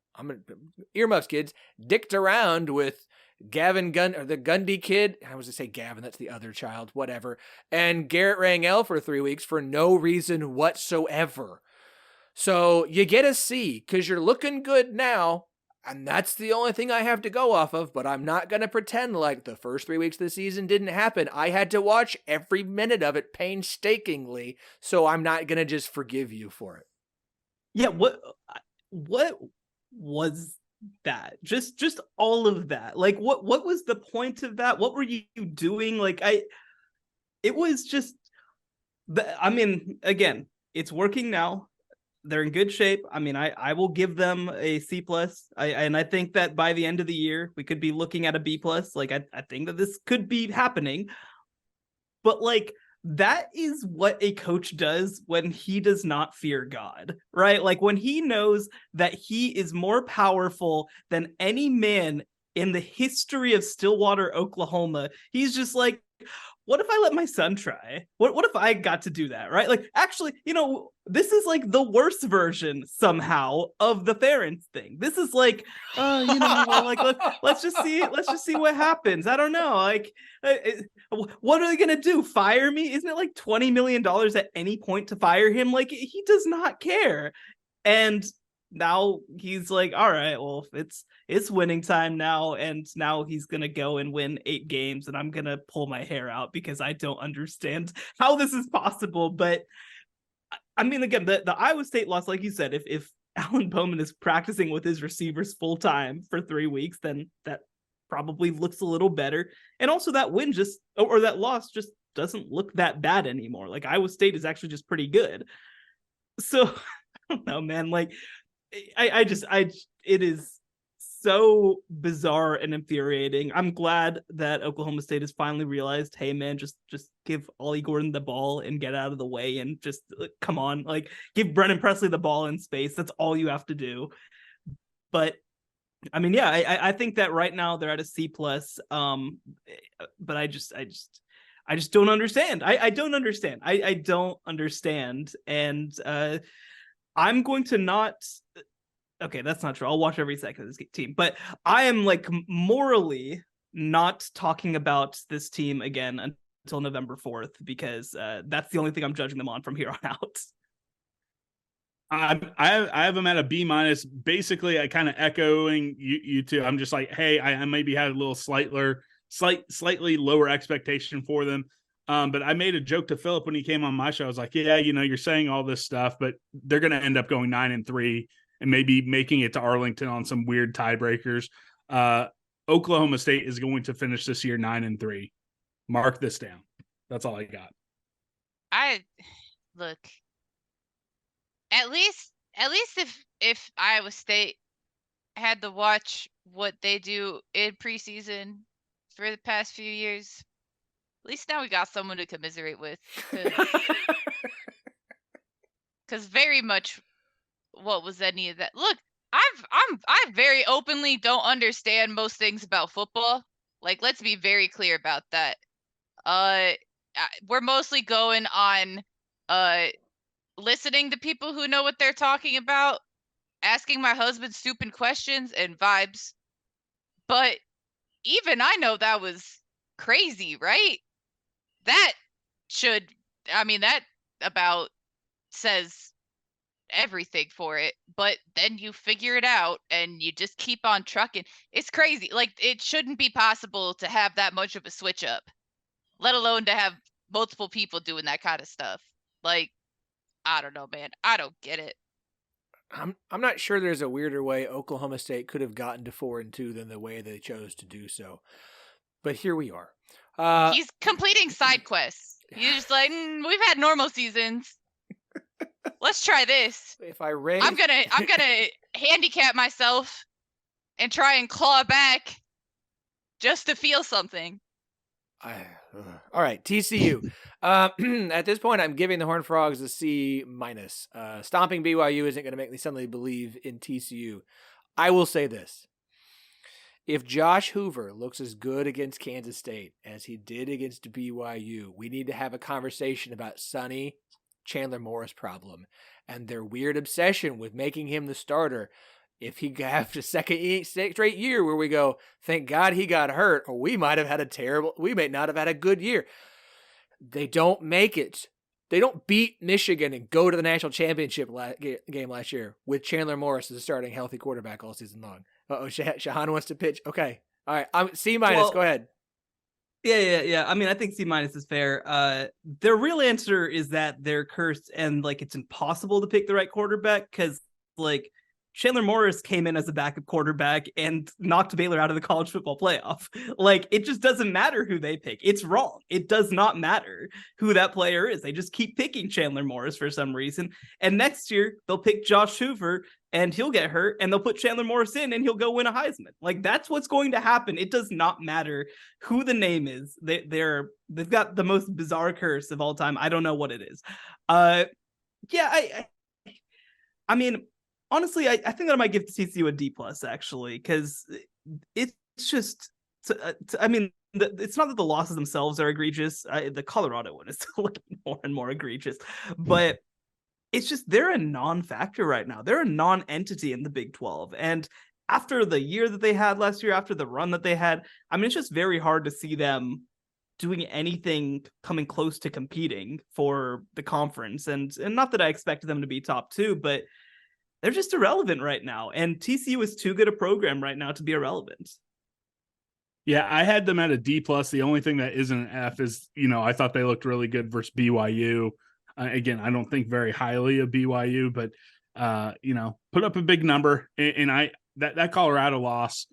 earmuffs kids, dicked around with Gavin the Gundy kid. I was going to say Gavin, that's the other child, whatever. And Garrett Rangel for 3 weeks for no reason whatsoever. So you get a C because you're looking good now. And that's the only thing I have to go off of, but I'm not going to pretend like the first 3 weeks of the season didn't happen. I had to watch every minute of it painstakingly, so I'm not going to just forgive you for it.
Yeah, what was that? Just all of that. Like, what was the point of that? What were you doing? Like, it was just, again, it's working now. They're in good shape. I mean, I will give them a C+. And I think that by the end of the year, we could be looking at a B+. Like, I think that this could be happening. But, like, that is what a coach does when he does not fear God, right? Like, when he knows that he is more powerful than any man in the history of Stillwater, Oklahoma, he's just like, what if I let my son try? What if I got to do that, right? Like, actually, this is like the worst version somehow of the Ferentz thing. This is like, like let's just see what happens. I don't know. Like, what are they gonna do? Fire me? Isn't it like $20 million at any point to fire him? Like, he does not care. And now he's like, all right, well, it's winning time now, and now he's gonna go and win 8 games, and I'm gonna pull my hair out because I don't understand how this is possible. But I mean, again, the Iowa State loss, like you said, if Alan Bowman is practicing with his receivers full time for 3 weeks, then that probably looks a little better. And also that win or that loss just doesn't look that bad anymore. Like, Iowa State is actually just pretty good. So I don't know, man. Like, it is so bizarre and infuriating. I'm glad that Oklahoma State has finally realized, hey man, just give Ollie Gordon the ball and get out of the way, and just come on, like, give Brennan Presley the ball in space. That's all you have to do. But I mean, yeah, I think that right now they're at a C+. But I just don't understand. I don't understand. I don't understand. And I'm going to not. Okay, that's not true. I'll watch every second of this team, but I am like morally not talking about this team again until November 4th, because that's the only thing I'm judging them on from here on out.
I have them at a B-. Basically, I kind of echoing you two. I'm just like, hey, I maybe had a little slightly lower expectation for them. But I made a joke to Phillip when he came on my show. I was like, yeah, you're saying all this stuff, but they're going to end up going 9-3 and maybe making it to Arlington on some weird tiebreakers. Oklahoma State is going to finish this year 9-3. Mark this down. That's all I got.
Look. At least if Iowa State had to watch what they do in preseason for the past few years, at least now we got someone to commiserate with. Because very much, what was any of that? Look, I very openly don't understand most things about football. Like, let's be very clear about that. We're mostly going on listening to people who know what they're talking about, asking my husband stupid questions and vibes. But even I know that was crazy, right? That about says everything for it. But then you figure it out and you just keep on trucking. It's crazy. Like, it shouldn't be possible to have that much of a switch up, let alone to have multiple people doing that kind of stuff. Like, I don't know, man. I don't get it.
I'm not sure there's a weirder way Oklahoma State could have gotten to 4-2 than the way they chose to do so. But here we are.
He's completing side quests. He's just like, we've had normal seasons. Let's try this.
If I raise,
I'm gonna handicap myself and try and claw back just to feel something.
All right, TCU. At this point, I'm giving the Horned Frogs a C-. Stomping BYU isn't going to make me suddenly believe in TCU. I will say this. If Josh Hoover looks as good against Kansas State as he did against BYU, we need to have a conversation about Sonny Chandler Morris problem and their weird obsession with making him the starter. If he have a second straight year where we go, thank God he got hurt, or we might not have had a good year. They don't make it. They don't beat Michigan and go to the national championship game last year with Chandler Morris as a starting healthy quarterback all season long. Shehan wants to pitch. Okay. All right. I'm C-. Well, go ahead.
Yeah. I mean, I think C- is fair. Their real answer is that they're cursed and like it's impossible to pick the right quarterback because like Chandler Morris came in as a backup quarterback and knocked Baylor out of the college football playoff. Like, it just doesn't matter who they pick. It's wrong. It does not matter who that player is. They just keep picking Chandler Morris for some reason. And next year, they'll pick Josh Hoover and he'll get hurt and they'll put Chandler Morris in and he'll go win a Heisman. Like, that's what's going to happen. It does not matter who the name is. They've got the most bizarre curse of all time. I don't know what it is. I mean, honestly, I think that I might give TCU a D+, actually, because it's just, I mean, it's not that the losses themselves are egregious. The Colorado one is looking more and more egregious, but it's just they're a non-factor right now. They're a non-entity in the Big 12. And after the year that they had last year, after the run that they had, I mean, it's just very hard to see them doing anything coming close to competing for the conference. And not that I expected them to be top 2, but they're just irrelevant right now. And TCU is too good a program right now to be irrelevant.
Yeah, I had them at a D+. The only thing that isn't an F is, I thought they looked really good versus BYU. Again, I don't think very highly of BYU, but, put up a big number. And that Colorado loss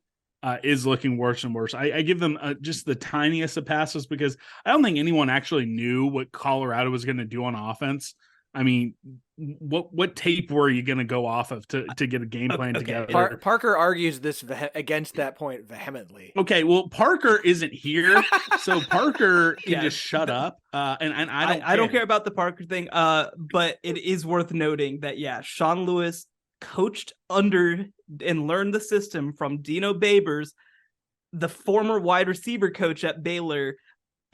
is looking worse and worse. I give them just the tiniest of passes because I don't think anyone actually knew what Colorado was going to do on offense. I mean, what tape were you going to go off of to get a game plan together?
Parker argues this against that point vehemently.
Okay, well, Parker isn't here, so Parker can just shut up. And I
don't care about the Parker thing. But it is worth noting that Sean Lewis coached under and learned the system from Dino Babers, the former wide receiver coach at Baylor.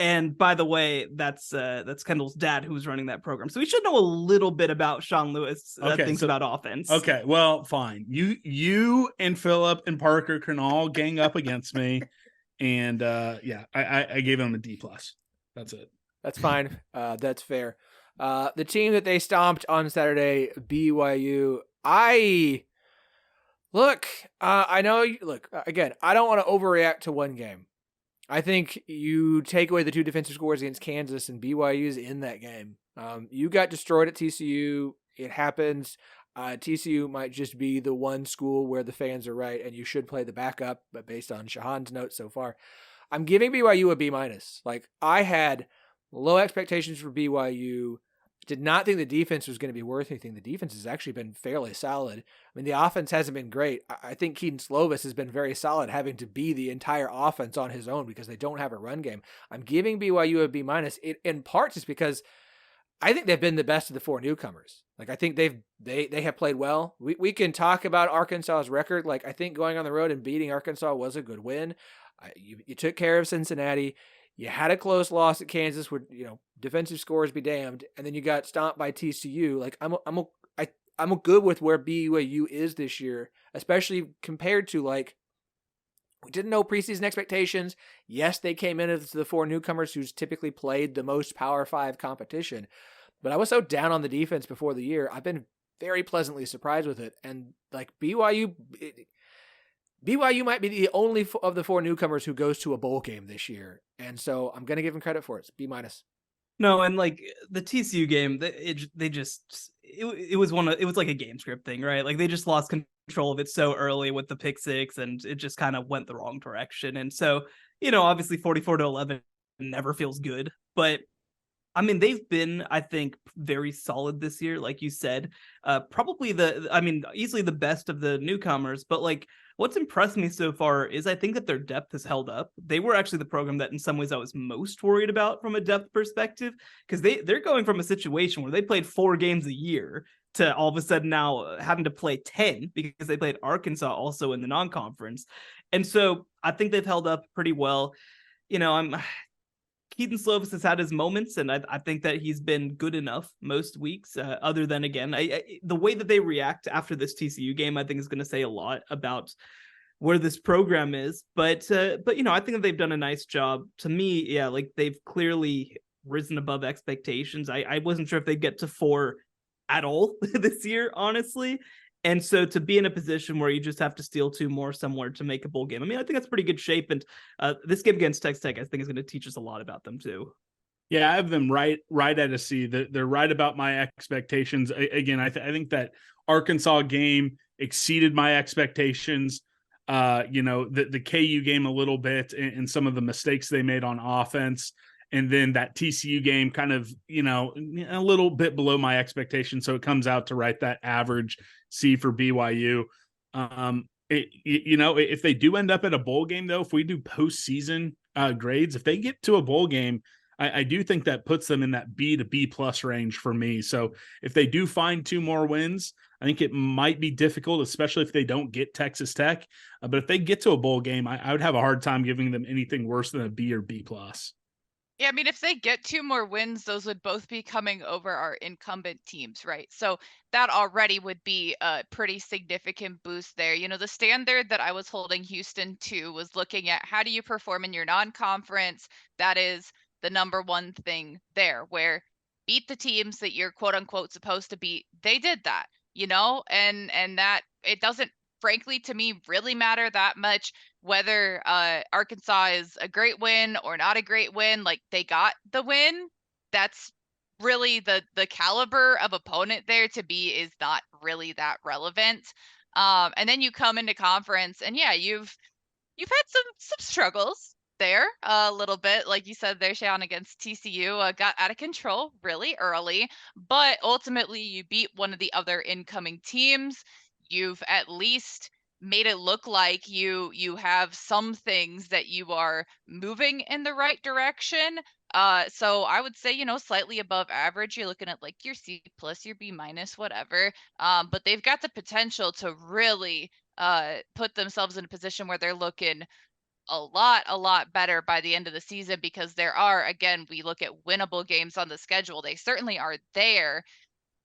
And by the way, that's Kendall's dad who's running that program. So we should know a little bit about Sean Lewis things about offense.
Okay, well, fine. You and Phillip and Parker can all gang up against me. And I gave him a D+. That's it.
That's fine. That's fair. The team that they stomped on Saturday, BYU. I know. Again, I don't want to overreact to one game. I think you take away the 2 defensive scores against Kansas, and BYU's in that game. You got destroyed at TCU. It happens. TCU might just be the one school where the fans are right, and you should play the backup. But based on Shehan's notes so far, I'm giving BYU a B-. Like, I had low expectations for BYU. Did not think the defense was going to be worth anything. The defense has actually been fairly solid. I mean, the offense hasn't been great. I think Keaton Slovis has been very solid, having to be the entire offense on his own because they don't have a run game. I'm giving BYU a B-. In part just because I think they've been the best of the 4 newcomers. Like, I think they have played well. We can talk about Arkansas's record. Like, I think going on the road and beating Arkansas was a good win. You took care of Cincinnati. You had a close loss at Kansas where, defensive scores be damned, and then you got stomped by TCU. Like, I'm good with where BYU is this year, especially compared to, like, we didn't know preseason expectations. Yes, they came in as the 4 newcomers who's typically played the most Power 5 competition, but I was so down on the defense before the year. I've been very pleasantly surprised with it, and like BYU might be the only of the 4 newcomers who goes to a bowl game this year. And so I'm going to give them credit for it. It's B-.
No, and like the TCU game, it was like a game script thing, right? Like they just lost control of it so early with the pick 6, and it just kind of went the wrong direction. And so, obviously 44-11 never feels good, but I mean, they've been, I think, very solid this year, like you said. Probably easily the best of the newcomers. But like, what's impressed me so far is I think that their depth has held up. They were actually the program that in some ways I was most worried about from a depth perspective, because they're going from a situation where they played 4 games a year to all of a sudden now having to play 10 because they played Arkansas also in the non-conference. And so I think they've held up pretty well. Keaton Slovis has had his moments, and I think that he's been good enough most weeks. Other than, again, the way that they react after this TCU game, I think is going to say a lot about where this program is. But I think that they've done a nice job. To me, yeah, like they've clearly risen above expectations. I wasn't sure if they'd get to 4 at all this year, honestly. And so to be in a position where you just have to steal 2 more somewhere to make a bowl game, I mean, I think that's pretty good shape. And this game against Texas Tech, I think, is going to teach us a lot about them too.
Yeah, I have them right at a C. They're right about my expectations. Again, I think that Arkansas game exceeded my expectations. The KU game a little bit and some of the mistakes they made on offense. And then that TCU game kind of, a little bit below my expectations. So it comes out to right that average C for BYU. If they do end up at a bowl game, though, if we do postseason grades, if they get to a bowl game, I do think that puts them in that B to B plus range for me. So if they do find 2 more wins, I think it might be difficult, especially if they don't get Texas Tech. But if they get to a bowl game, I would have a hard time giving them anything worse than a B or B plus.
Yeah, I mean, if they get 2 more wins, those would both be coming over our incumbent teams, right? So that already would be a pretty significant boost there. The standard that I was holding Houston to was looking at how do you perform in your non-conference? That is the number one thing there, where beat the teams that you're quote unquote supposed to beat. They did that, and that it doesn't, frankly, to me, really matter that much whether Arkansas is a great win or not a great win. Like, they got the win. That's really the caliber of opponent there to be is not really that relevant. And then you come into conference, and yeah, you've had some struggles there a little bit, like you said there, Shehan, against TCU. Got out of control really early, but ultimately you beat one of the other incoming teams. You've at least made it look like you have some things that you are moving in the right direction. So I would say, slightly above average. You're looking at like your C plus, your B minus, whatever. But they've got the potential to really put themselves in a position where they're looking a lot better by the end of the season, because there are, again, we look at winnable games on the schedule. They certainly are there,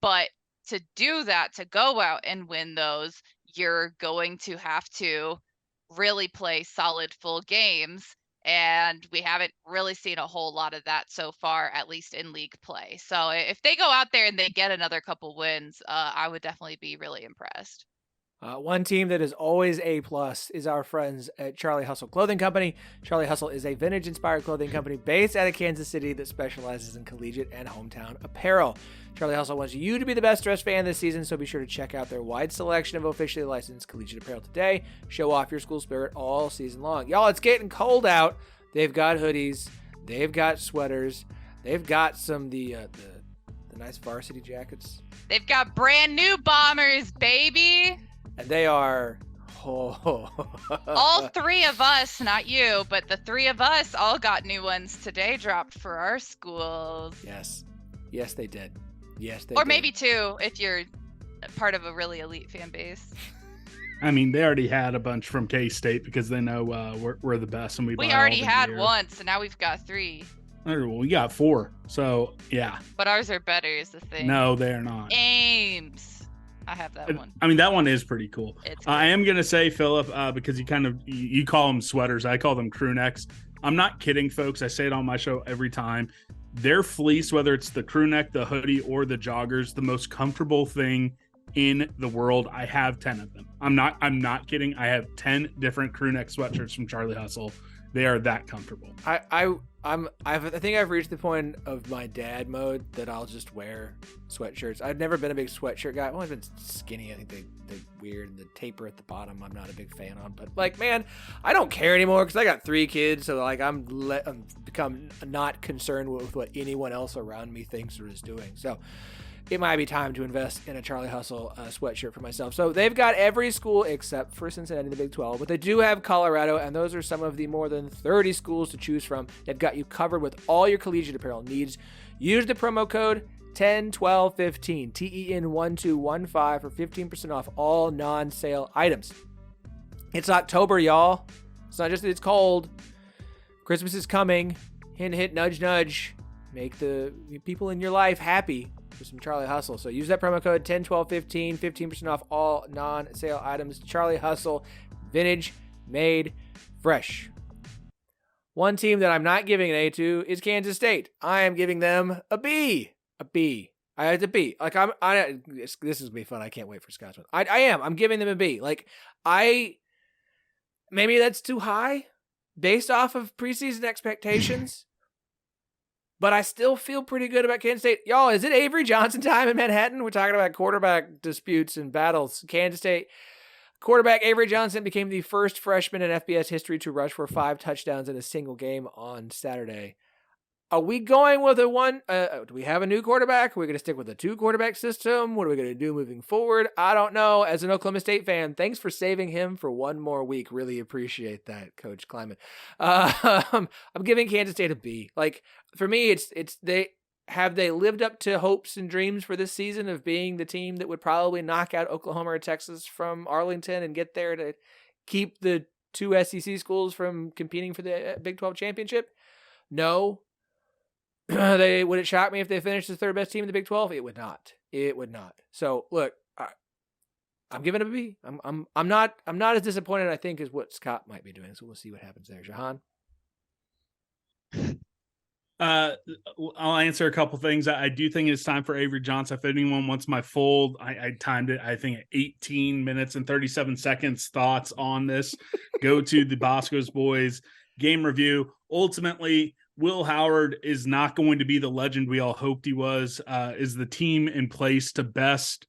but to do that, to go out and win those, you're going to have to really play solid full games. And we haven't really seen a whole lot of that so far, at least in league play. So if they go out there and they get another couple wins, I would definitely be really impressed.
One team that is always A+ is our friends at Charlie Hustle Clothing Company. Charlie Hustle is a vintage-inspired clothing company based out of Kansas City that specializes in collegiate and hometown apparel. Charlie Hustle wants you to be the best-dressed fan this season, so be sure to check out their wide selection of officially licensed collegiate apparel today. Show off your school spirit all season long. Y'all, it's getting cold out. They've got hoodies. They've got sweaters. They've got some the nice varsity jackets.
They've got brand new bombers, baby.
And they are
all three of us, not you, but the three of us all got new ones today dropped for our schools.
Yes, they did.
Or maybe two if you're part of a really elite fan base.
I mean, they already had a bunch from K-State because they know we're the best, and we
already had one, so now we've got three.
Well, we got four, so yeah.
But ours are better, is the thing.
No, they're not.
Ames. I have that one.
I mean, that one is pretty cool. I am gonna say, Phillip, because you call them sweaters, I call them crew necks. I'm not kidding, folks. I say it on my show every time. Their fleece, whether it's the crew neck, the hoodie, or the joggers, the most comfortable thing in the world. I have 10 of them. I'm not kidding. I have 10 different crew neck sweatshirts from Charlie Hustle. They are that comfortable.
I think I've reached the point of my dad mode that I'll just wear sweatshirts. I've never been a big sweatshirt guy. I've always been skinny. I think they're weird, and the taper at the bottom I'm not a big fan on. But like, man, I don't care anymore because I got 3 kids, so like I'm become not concerned with what anyone else around me thinks or is doing. So it might be time to invest in a Charlie Hustle sweatshirt for myself. So they've got every school except for Cincinnati in the Big 12, but they do have Colorado, and those are some of the more than 30 schools to choose from. They've got you covered with all your collegiate apparel needs. Use the promo code TEN1215, TEN1215 for 15% off all non-sale items. It's October, y'all. It's not just that it's cold. Christmas is coming. Hint, hint, nudge, nudge. Make the people in your life happy with some Charlie Hustle. So use that promo code TEN1215, 15% off all non-sale items. Charlie Hustle, vintage, made, fresh. One team that I'm not giving an A to is Kansas State. I am giving them a B. A B. I had to B. Like this is gonna be fun. I can't wait for Scott's one. I am. I'm giving them a B. Like maybe that's too high based off of preseason expectations. But I still feel pretty good about Kansas State. Y'all, is it Avery Johnson time in Manhattan? We're talking about quarterback disputes and battles. Kansas State quarterback Avery Johnson became the first freshman in FBS history to rush for 5 touchdowns in a single game on Saturday. Are we going with a one? Do we have a new quarterback? Are we going to stick with a 2-quarterback system? What are we going to do moving forward? I don't know. As an Oklahoma State fan, thanks for saving him for one more week. Really appreciate that, Coach Kleiman. I'm giving Kansas State a B. Like, for me, it's they lived up to hopes and dreams for this season of being the team that would probably knock out Oklahoma or Texas from Arlington and get there to keep the 2 SEC schools from competing for the Big 12 championship? No. Would it shock me if they finished the 3rd best team in the Big 12? It would not. It would not. So look, I'm giving it a B. I'm not as disappointed, I think, as what Scott might be doing. So we'll see what happens there. Shehan?
I'll answer a couple things. I do think it's time for Avery Johnson. If anyone wants my full, I timed it, I think, at 18 minutes and 37 seconds thoughts on this. Go to the Boscoe's Boys game review. Ultimately, Will Howard is not going to be the legend we all hoped he was. Is the team in place to best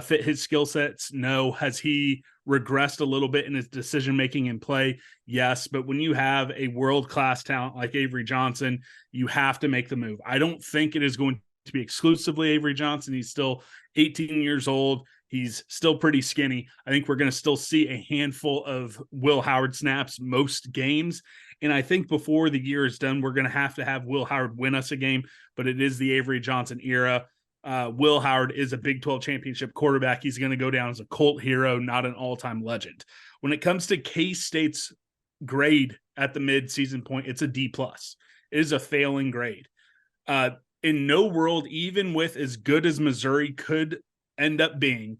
fit his skill sets? No. Has he regressed a little bit in his decision-making and play? Yes. But when you have a world-class talent like Avery Johnson, you have to make the move. I don't think it is going to be exclusively Avery Johnson. He's still 18 years old. He's still pretty skinny. I think we're going to still see a handful of Will Howard snaps most games. And I think before the year is done, we're going to have Will Howard win us a game, but it is the Avery Johnson era. Will Howard is a Big 12 championship quarterback. He's going to go down as a cult hero, not an all-time legend. When it comes to K-State's grade at the mid-season point, it's a D+. It is a failing grade. In no world, even with as good as Missouri could end up being,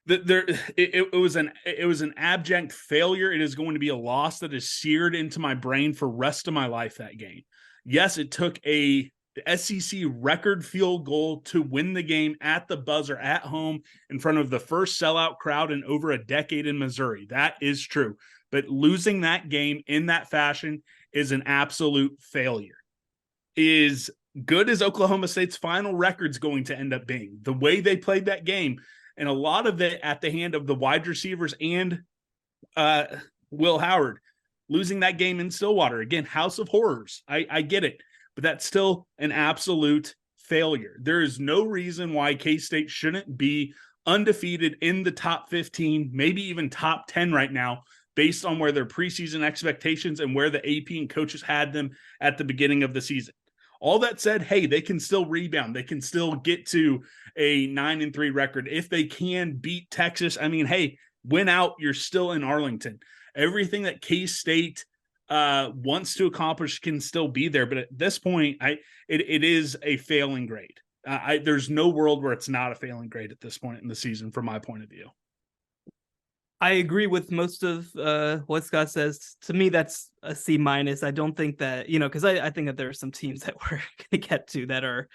It was an abject failure. It is going to be a loss that is seared into my brain for rest of my life. That game, yes, it took a SEC record field goal to win the game at the buzzer at home in front of the first sellout crowd in over a decade in Missouri. That is true, but losing that game in that fashion is an absolute failure. Is good as Oklahoma State's final record's going to end up being, the way they played that game, and a lot of it at the hand of the wide receivers and Will Howard, losing that game in Stillwater. Again, House of Horrors. I get it, but that's still an absolute failure. There is no reason why K-State shouldn't be undefeated in the top 15, maybe even top 10 right now, based on where their preseason expectations and where the AP and coaches had them at the beginning of the season. All that said, hey, they can still rebound. They can still get to a 9-3 record. If they can beat Texas, I mean, hey, win out, you're still in Arlington. Everything that K-State wants to accomplish can still be there. But at this point, it is a failing grade. There's no world where it's not a failing grade at this point in the season, from my point of view.
I agree with most of what Scott says. To me, that's a C-. I don't think that, because I think that there are some teams that we're going to get to that are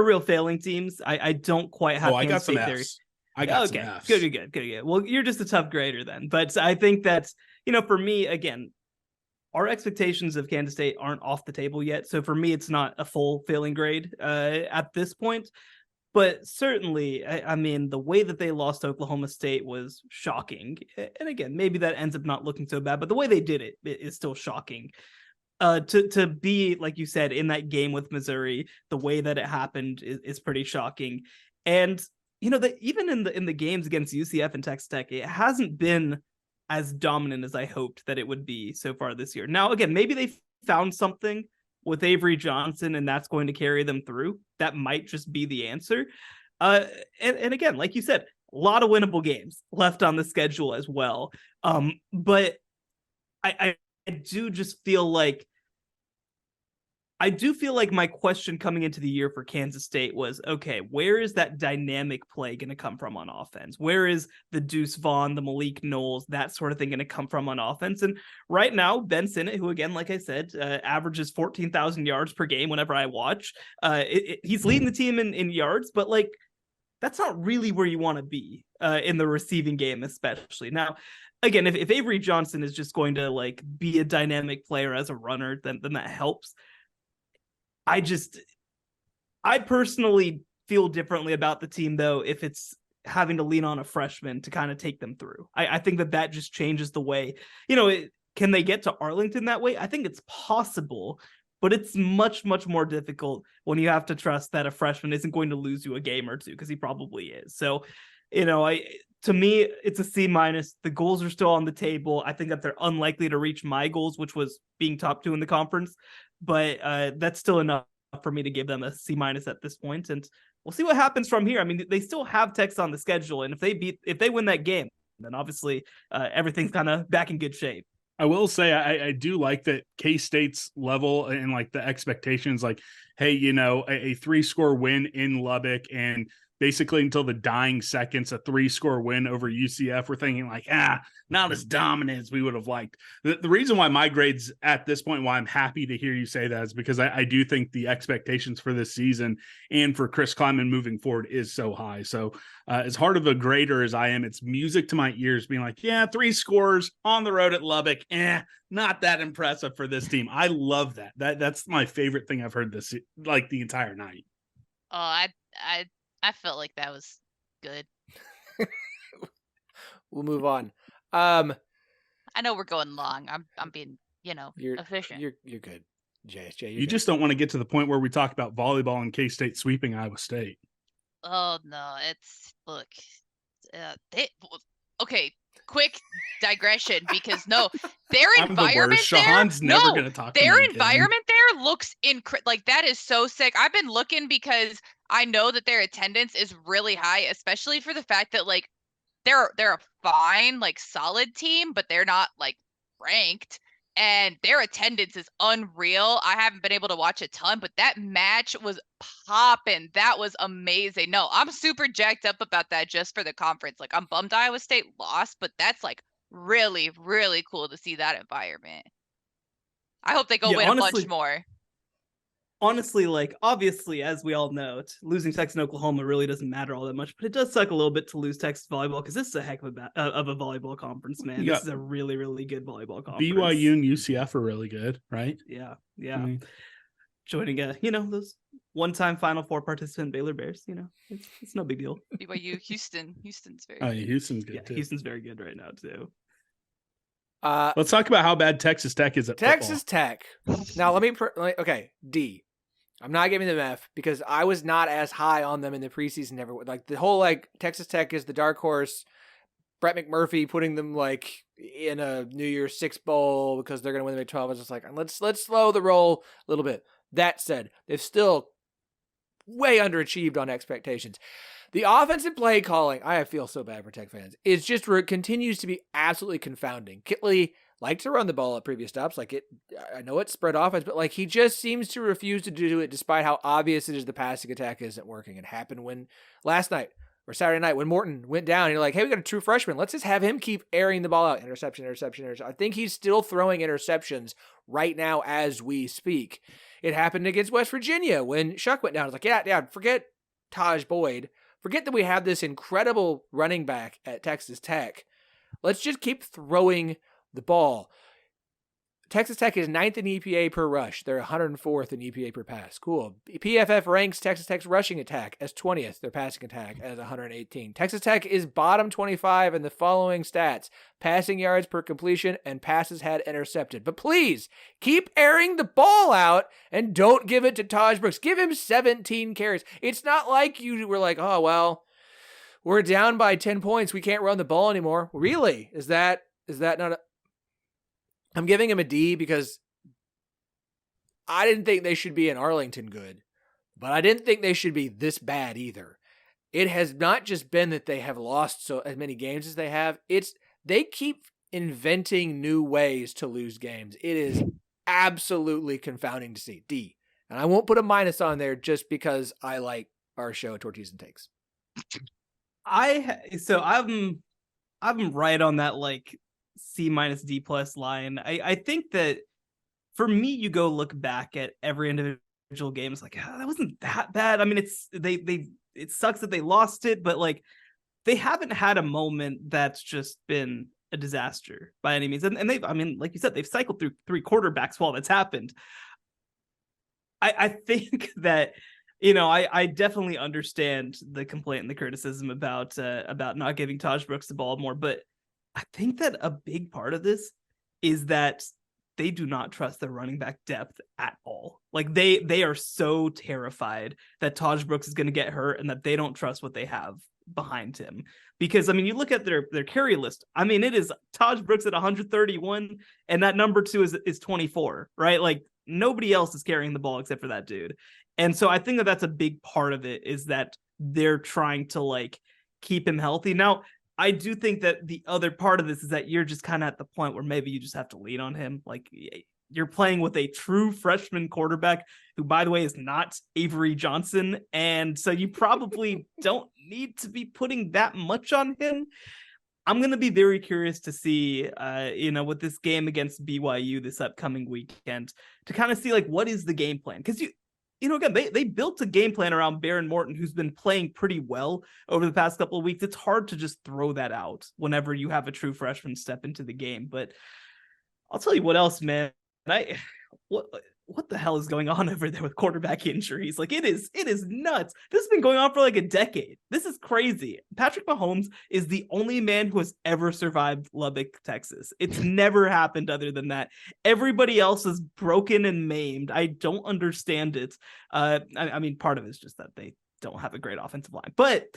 real failing teams. I don't quite have.
I got some Fs. I got some Fs.
Good. Well, you're just a tough grader then. But I think that's, for me, again, our expectations of Kansas State aren't off the table yet. So for me, it's not a full failing grade at this point. But certainly, I mean, the way that they lost to Oklahoma State was shocking. And again, maybe that ends up not looking so bad, but the way they did it is still shocking. To be, like you said, in that game with Missouri, the way that it happened is pretty shocking. And, that even in the games against UCF and Texas Tech, it hasn't been as dominant as I hoped that it would be so far this year. Now, again, maybe they found something with Avery Johnson, and that's going to carry them through. That might just be the answer. And again, like you said, a lot of winnable games left on the schedule as well. But I do just feel like my question coming into the year for Kansas State was, okay, where is that dynamic play going to come from on offense? Where is the Deuce Vaughn, the Malik Knowles, that sort of thing going to come from on offense? And right now, Ben Sinnott, who, again, like I said, averages 14,000 yards per game whenever I watch, he's leading the team in yards, but that's not really where you want to be in the receiving game, especially. Now, again, if Avery Johnson is just going to be a dynamic player as a runner, then that helps. I personally feel differently about the team, though, if it's having to lean on a freshman to kind of take them through. I think that just changes the way, can they get to Arlington that way? I think it's possible, but it's much, much more difficult when you have to trust that a freshman isn't going to lose you a game or two, because he probably is. So, to me, it's a C-. The goals are still on the table. I think that they're unlikely to reach my goals, which was being top 2 in the conference. But that's still enough for me to give them a C- at this point. And we'll see what happens from here. I mean, they still have Texas on the schedule. And if they win that game, then obviously everything's kind of back in good shape.
I will say I do like that K-State's level and the expectations, hey, a 3-score win in Lubbock, and basically until the dying seconds, a 3-score win over UCF. We're thinking not as dominant as we would have liked. The reason why my grades at this point, why I'm happy to hear you say that, is because I do think the expectations for this season and for Chris Klieman moving forward is so high. So as hard of a grader as I am, it's music to my ears being 3 scores on the road at Lubbock. Not that impressive for this team. I love that. That's my favorite thing I've heard this, the entire night.
Oh, I felt like that was good.
We'll move on.
I know we're going long. I'm being, efficient.
You're good, JSJ.
You just don't want to get to the point where we talk about volleyball and K-State sweeping Iowa State.
Oh no, look. Okay, quick digression, because their environment there.
Shehan's never going to talk.
Their environment there looks that is so sick. I've been looking because I know that their attendance is really high, especially for the fact that they're a fine, solid team, but they're not ranked. and their attendance is unreal. I haven't been able to watch a ton, but that match was popping. That was amazing. No, I'm super jacked up about that just for the conference. Like, I'm bummed Iowa State lost, but that's like really, really cool to see that environment. I hope they go win a bunch more.
Honestly, like, obviously, as we all know, losing Texas and Oklahoma really doesn't matter all that much, but it does suck a little bit to lose Texas volleyball because this is a heck of a volleyball conference, man. This is a really, really good volleyball conference.
BYU and UCF are really good, right?
Yeah. Joining those one-time Final Four participant Baylor Bears, it's no big deal.
BYU, Houston's very
good. Yeah, Houston's good
too. Houston's very good right now too.
Let's talk about how bad Texas Tech is at
Texas
football.
Tech. Now okay, D. I'm not giving them F because I was not as high on them in the preseason. Like the whole Texas Tech is the dark horse. Brett McMurphy putting them in a New Year's Six bowl because they're going to win the Big 12. I was just like, let's slow the roll a little bit. That said, they've still way underachieved on expectations. The offensive play calling, I feel so bad for Tech fans. It's just where it continues to be absolutely confounding. Kitley liked to run the ball at previous stops. I know it's spread offense, but he just seems to refuse to do it despite how obvious it is the passing attack isn't working. It happened when last night or Saturday night when Morton went down. You're like, hey, we got a true freshman. Let's just have him keep airing the ball out. Interception. I think he's still throwing interceptions right now as we speak. It happened against West Virginia when Shuck went down. I was like, yeah, forget Taj Boyd. Forget that we have this incredible running back at Texas Tech. Let's just keep throwing the ball. Texas Tech is 9th in EPA per rush. They're 104th in EPA per pass. Cool. PFF ranks Texas Tech's rushing attack as 20th. Their passing attack as 118. Texas Tech is bottom 25 in the following stats: passing yards per completion and passes had intercepted. But please, keep airing the ball out and don't give it to Taj Brooks. Give him 17 carries. It's not like you were like, oh, well, we're down by 10 points. We can't run the ball anymore. Really? Is that not a... I'm giving him a D because I didn't think they should be in Arlington good, but I didn't think they should be this bad either. It has not just been that they have lost as many games as they have. They keep inventing new ways to lose games. It is absolutely confounding to see. D. And I won't put a minus on there just because I like our show, Tortillas and Takes.
I'm right on that C minus D plus line. I think that for me, you go look back at every individual game. It's like, that wasn't that bad. I mean, it sucks that they lost it, but they haven't had a moment that's just been a disaster by any means. And they've, I mean, like you said, they've cycled through 3 quarterbacks while that's happened. I think that, I definitely understand the complaint and the criticism about not giving Taj Brooks the ball more, but I think that a big part of this is that they do not trust their running back depth at all. They are so terrified that Taj Brooks is going to get hurt and that they don't trust what they have behind him. Because, I mean, you look at their carry list. I mean, it is Taj Brooks at 131 and that number 2 is 24, right? Nobody else is carrying the ball except for that dude. And so I think that that's a big part of it, is that they're trying to keep him healthy. Now, I do think that the other part of this is that you're just kind of at the point where maybe you just have to lean on him. You're playing with a true freshman quarterback who, by the way, is not Avery Johnson. And so you probably don't need to be putting that much on him. I'm going to be very curious to see, with this game against BYU this upcoming weekend, to kind of see what is the game plan? Because again, they built a game plan around Baron Morton, who's been playing pretty well over the past couple of weeks. It's hard to just throw that out whenever you have a true freshman step into the game. But I'll tell you what else, man. What the hell is going on over there with quarterback injuries? It is nuts. This has been going on for a decade. This is crazy. Patrick Mahomes is the only man who has ever survived Lubbock, Texas. It's never happened other than that. Everybody else is broken and maimed. I don't understand it. I mean, part of it is just that they don't have a great offensive line, but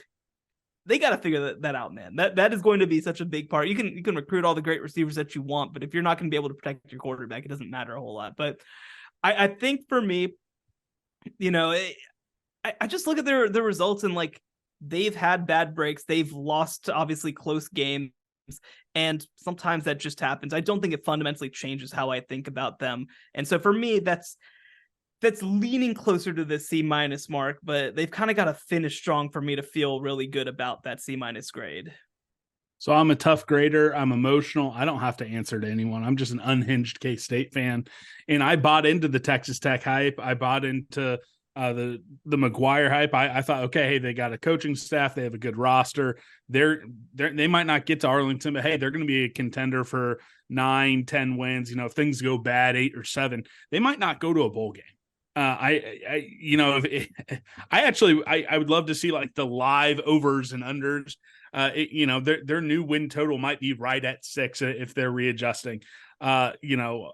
they got to figure that out, man. That is going to be such a big part. You can recruit all the great receivers that you want, but if you're not going to be able to protect your quarterback, it doesn't matter a whole lot. But I think for me, I just look at their results and they've had bad breaks. They've lost obviously close games. And sometimes that just happens. I don't think it fundamentally changes how I think about them. And so for me, that's leaning closer to the C- mark, but they've kind of got to finish strong for me to feel really good about that C- grade.
So I'm a tough grader. I'm emotional. I don't have to answer to anyone. I'm just an unhinged K-State fan. And I bought into the Texas Tech hype. I bought into the McGuire hype. I thought, okay, hey, they got a coaching staff. They have a good roster. They might not get to Arlington, but hey, they're going to be a contender for 9-10 wins. If things go bad, 8 or 7, they might not go to a bowl game. I would love to see like the live overs and unders. Their new win total might be right at 6 if they're readjusting. I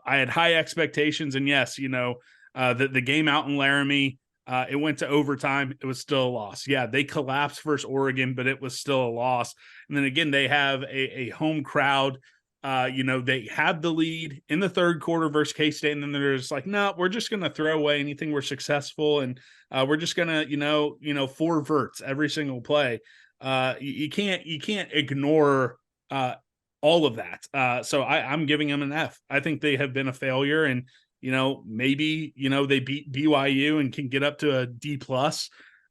had high expectations, and yes, the game out in Laramie, it went to overtime. It was still a loss. Yeah, they collapsed versus Oregon, but it was still a loss. And then again, they have a home crowd. They had the lead in the third quarter versus K-State, and then they're just like, no, we're just going to throw away anything we're successful, and we're just going to, 4 verts every single play. You can't ignore all of that. So I'm giving them an F. I think they have been a failure, and maybe they beat BYU and can get up to a D+.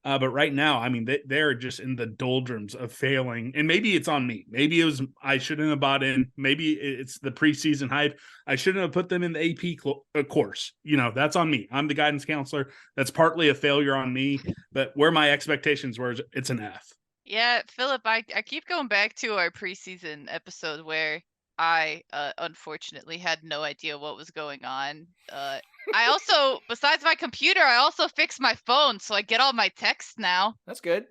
But right now, I mean, they're just in the doldrums of failing. And maybe it's on me. Maybe I shouldn't have bought in. Maybe it's the preseason hype. I shouldn't have put them in the AP course. That's on me. I'm the guidance counselor. That's partly a failure on me. But where my expectations were, it's an F.
Yeah, Phillip, I keep going back to our preseason episode where I unfortunately had no idea what was going on. I also, besides my computer, I also fixed my phone, so I get all my texts now.
That's good.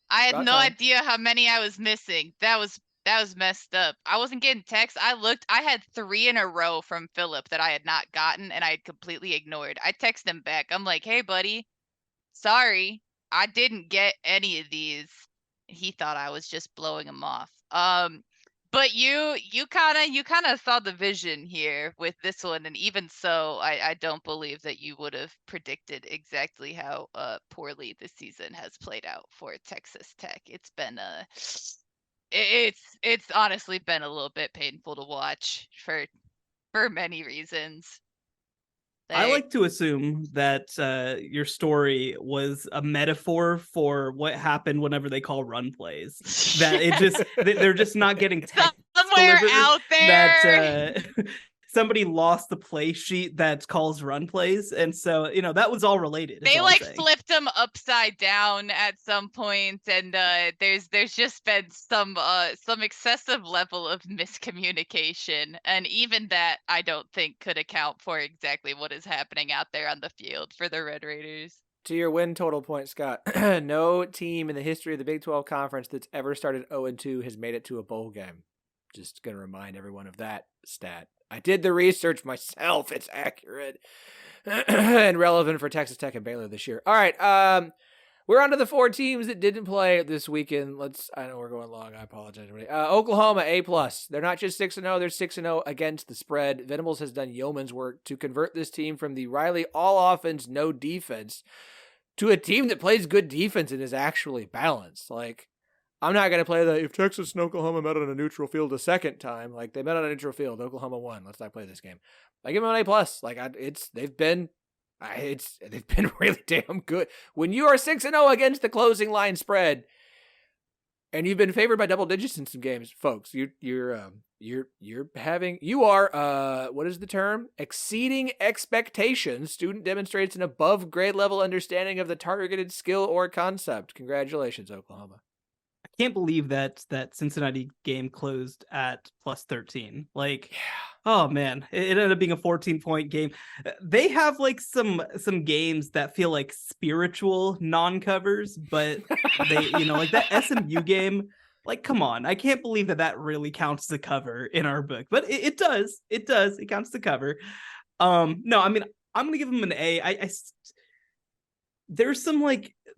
I had
About
no
time.
idea how many I was missing. That was messed up. I wasn't getting texts. I had 3 in a row from Phillip that I had not gotten and I had completely ignored. I texted him back. I'm like, hey buddy, sorry, I didn't get any of these. He thought I was just blowing him off. But you kind of saw the vision here with this one, and even so, I don't believe that you would have predicted exactly how poorly this season has played out for Texas Tech. It's been it's honestly been a little bit painful to watch for many reasons.
I like to assume that your story was a metaphor for what happened whenever they call run plays. That it just they're just not getting text
somewhere out there.
That somebody lost the play sheet that calls run plays, and so that was all related.
They flipped them upside down at some point, and there's just been some excessive level of miscommunication, and even that I don't think could account for exactly what is happening out there on the field for the Red Raiders.
To your win total point, Scott, no team in the history of the Big 12 Conference that's ever started 0-2 has made it to a bowl game. Just going to remind everyone of that stat. I did the research myself. It's accurate and relevant for Texas Tech and Baylor this year. All right. We're on to the 4 teams that didn't play this weekend. I know we're going long. I apologize, everybody. Oklahoma, A+. They're not just 6-0. They're 6-0 against the spread. Venables has done yeoman's work to convert this team from the Riley all-offense, no defense to a team that plays good defense and is actually balanced. I'm not going to play if Texas and Oklahoma met on a neutral field a second time, they met on a neutral field, Oklahoma won. Let's not play this game. I give them an A+. They've been really damn good. When you are 6-0 against the closing line spread, and you've been favored by double digits in some games, folks, you are what is the term? Exceeding expectations. Student demonstrates an above grade level understanding of the targeted skill or concept. Congratulations, Oklahoma.
I can't believe that Cincinnati game closed at +13. Oh man, it ended up being a 14-point game. They have some games that feel like spiritual non-covers, but they, that SMU game, come on. I can't believe that really counts the cover in our book, but it does. It does. It counts the cover. No, I mean, I'm going to give them an A.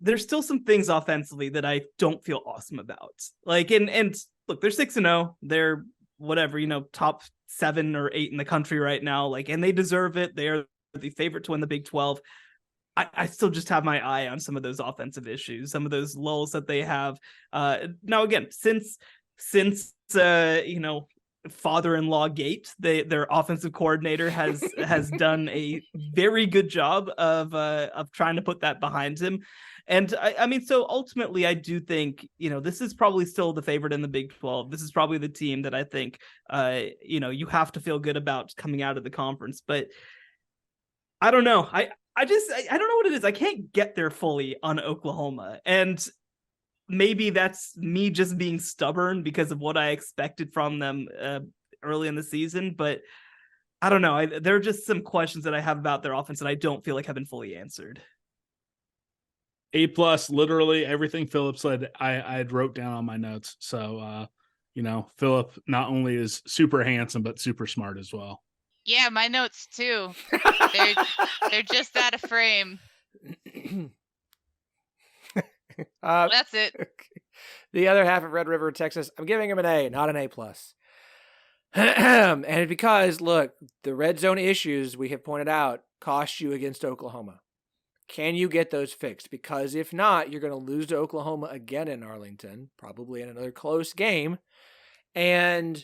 There's still some things offensively that I don't feel awesome about. And look, they're 6-0. They're whatever, top 7 or 8 in the country right now. And they deserve it. They are the favorite to win the Big 12. I still just have my eye on some of those offensive issues, some of those lulls that they have. Now, again, since father-in-law gate. Their offensive coordinator has done a very good job of trying to put that behind him. And I mean, so ultimately, I do think, this is probably still the favorite in the Big 12. This is probably the team that I think, you have to feel good about coming out of the conference. But I don't know. I don't know what it is. I can't get there fully on Oklahoma. And maybe that's me just being stubborn because of what I expected from them early in the season. But I don't know. There are just some questions that I have about their offense that I don't feel like have been fully answered.
A+, literally everything Phillip said, I had wrote down on my notes. So, Phillip not only is super handsome, but super smart as well.
Yeah, my notes too. They're just out of frame. That's it.
The other half of Red River, Texas, I'm giving him an A, not an A+. And because, look, the red zone issues we have pointed out cost you against Oklahoma. Can you get those fixed? Because if not, you're going to lose to Oklahoma again in Arlington, probably in another close game. And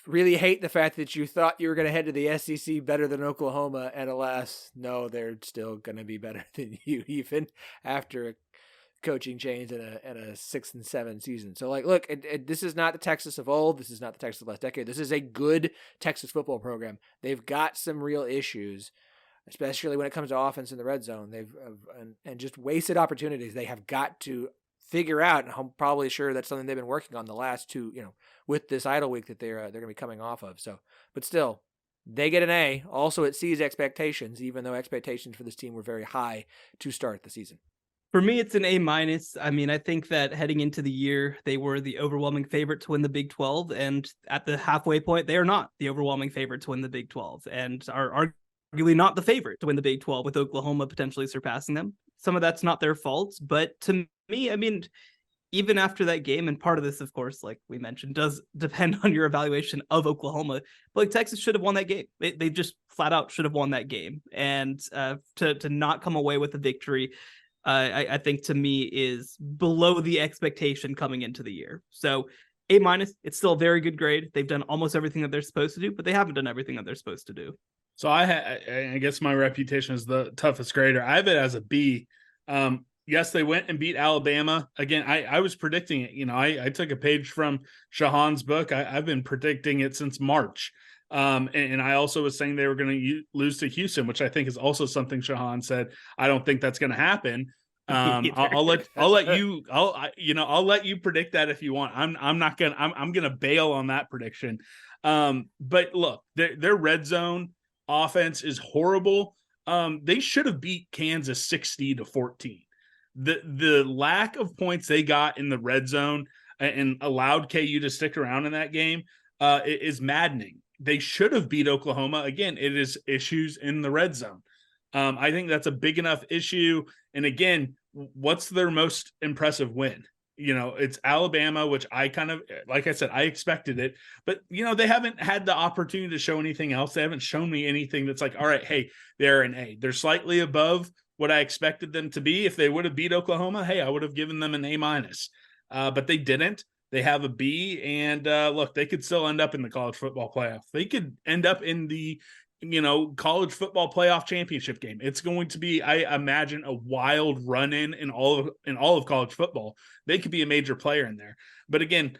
really hate the fact that you thought you were going to head to the SEC better than Oklahoma. And alas, no, they're still going to be better than you, even after a coaching change in a 6 and 7 season. So look, this is not the Texas of old. This is not the Texas of last decade. This is a good Texas football program. They've got some real issues, especially when it comes to offense in the red zone. And just wasted opportunities. They have got to figure out, and I'm probably sure that's something they've been working on the last two, with this idle week that they're going to be coming off of. So, but still, they get an A. Also, it exceeds expectations, even though expectations for this team were very high to start the season.
For me, it's an A-. I mean, I think that heading into the year, they were the overwhelming favorite to win the Big 12. And at the halfway point, they are not the overwhelming favorite to win the Big 12 and are arguably not the favorite to win the Big 12, with Oklahoma potentially surpassing them. Some of that's not their fault. But to me, I mean, even after that game, and part of this, of course, like we mentioned, does depend on your evaluation of Oklahoma. But Texas should have won that game. They just flat out should have won that game. And to not come away with a victory, I think to me is below the expectation coming into the year. So A-, it's still a very good grade. They've done almost everything that they're supposed to do, but they haven't done everything that they're supposed to do.
So I guess my reputation is the toughest grader. I have it as a B. Yes, they went and beat Alabama. Again, I was predicting it. I took a page from Shehan's book. I've been predicting it since March. And I also was saying they were going to lose to Houston, which I think is also something Shehan said. I don't think that's going to happen. I'll let you predict that if you want. I'm going to bail on that prediction. But look, their red zone offense is horrible. They should have beat Kansas 60-14. The lack of points they got in the red zone and allowed KU to stick around in that game is maddening. They should have beat Oklahoma. Again, it is issues in the red zone. I think that's a big enough issue. And again, what's their most impressive win? It's Alabama, which I kind of, like I said, I expected it. But, they haven't had the opportunity to show anything else. They haven't shown me anything that's like, all right, hey, they're an A. They're slightly above what I expected them to be. If they would have beat Oklahoma, hey, I would have given them an A-. But they didn't. They have a B, and look, they could still end up in the college football playoff. They could end up in the, college football playoff championship game. It's going to be, I imagine, a wild run-in in all of college football. They could be a major player in there. But again,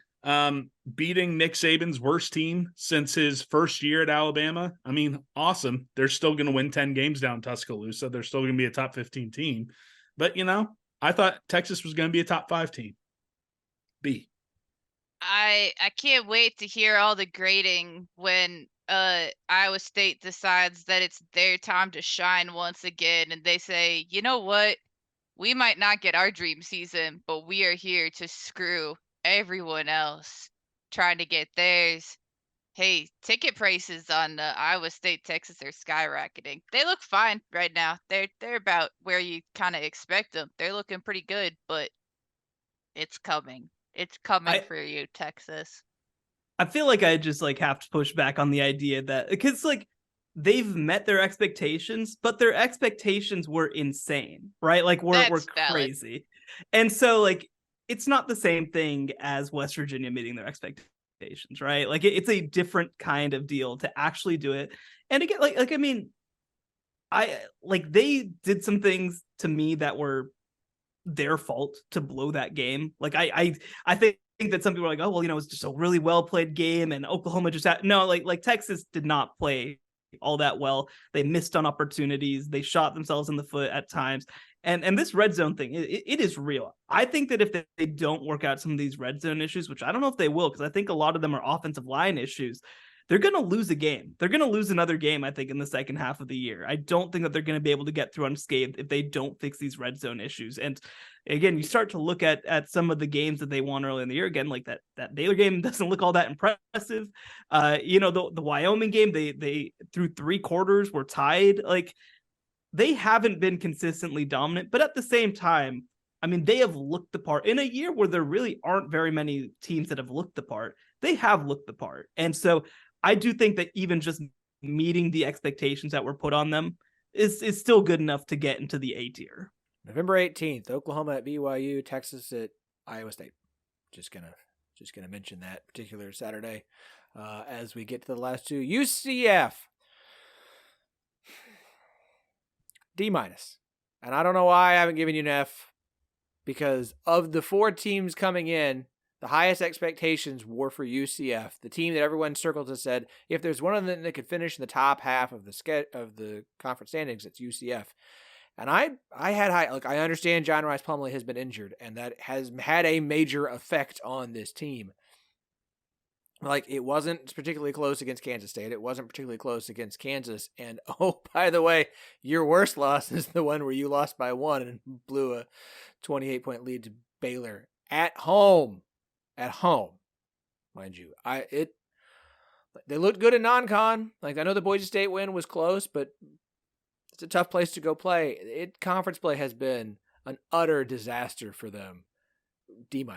beating Nick Saban's worst team since his first year at Alabama, I mean, awesome. They're still going to win 10 games down in Tuscaloosa. They're still going to be a top 15 team. But, I thought Texas was going to be a top 5 team. B.
I can't wait to hear all the grading when Iowa State decides that it's their time to shine once again, and they say, you know what, we might not get our dream season, but we are here to screw everyone else trying to get theirs. Hey, ticket prices on Iowa State, Texas are skyrocketing. They look fine right now. They're about where you kind of expect them. They're looking pretty good, but it's coming. It's coming for you, Texas.
I feel like I just have to push back on the idea that, because they've met their expectations, but their expectations were insane, right? We're crazy. And so it's not the same thing as West Virginia meeting their expectations, right? Like it's a different kind of deal to actually do it. And again, I mean, they did some things to me that were their fault to blow that game. Like I think that some people are like, oh well, it's just a really well played game, and Oklahoma just no, like Texas did not play all that well. They missed on opportunities. They shot themselves in the foot at times. And this red zone thing, it is real. I think that if they don't work out some of these red zone issues, which I don't know if they will, because I think a lot of them are offensive line issues, they're going to lose a game. They're going to lose another game, I think, in the second half of the year. I don't think that they're going to be able to get through unscathed if they don't fix these red zone issues. And again, you start to look at some of the games that they won early in the year. Again, like that Baylor game doesn't look all that impressive. The Wyoming game, they through 3 quarters were tied. Like, they haven't been consistently dominant, but at the same time, I mean, they have looked the part in a year where there really aren't very many teams that have looked the part. They have looked the part. And so I do think that even just meeting the expectations that were put on them is still good enough to get into the A tier.
November 18th, Oklahoma at BYU, Texas at Iowa State. Just gonna mention that particular Saturday as we get to the last two. UCF. D-. And I don't know why I haven't given you an F, because of the 4 teams coming in, the highest expectations were for UCF, the team that everyone circled and said, if there's one of them that could finish in the top half of the conference standings, it's UCF. And I had high, like, I understand John Rice Plumlee has been injured, and that has had a major effect on this team. Like, it wasn't particularly close against Kansas State. It wasn't particularly close against Kansas. And, oh, by the way, your worst loss is the one where you lost by 1 and blew a 28-point lead to Baylor at home. At home, mind you. They looked good in non-con. Like, I know the Boise State win was close, but it's a tough place to go play. Conference play has been an utter disaster for them. D-.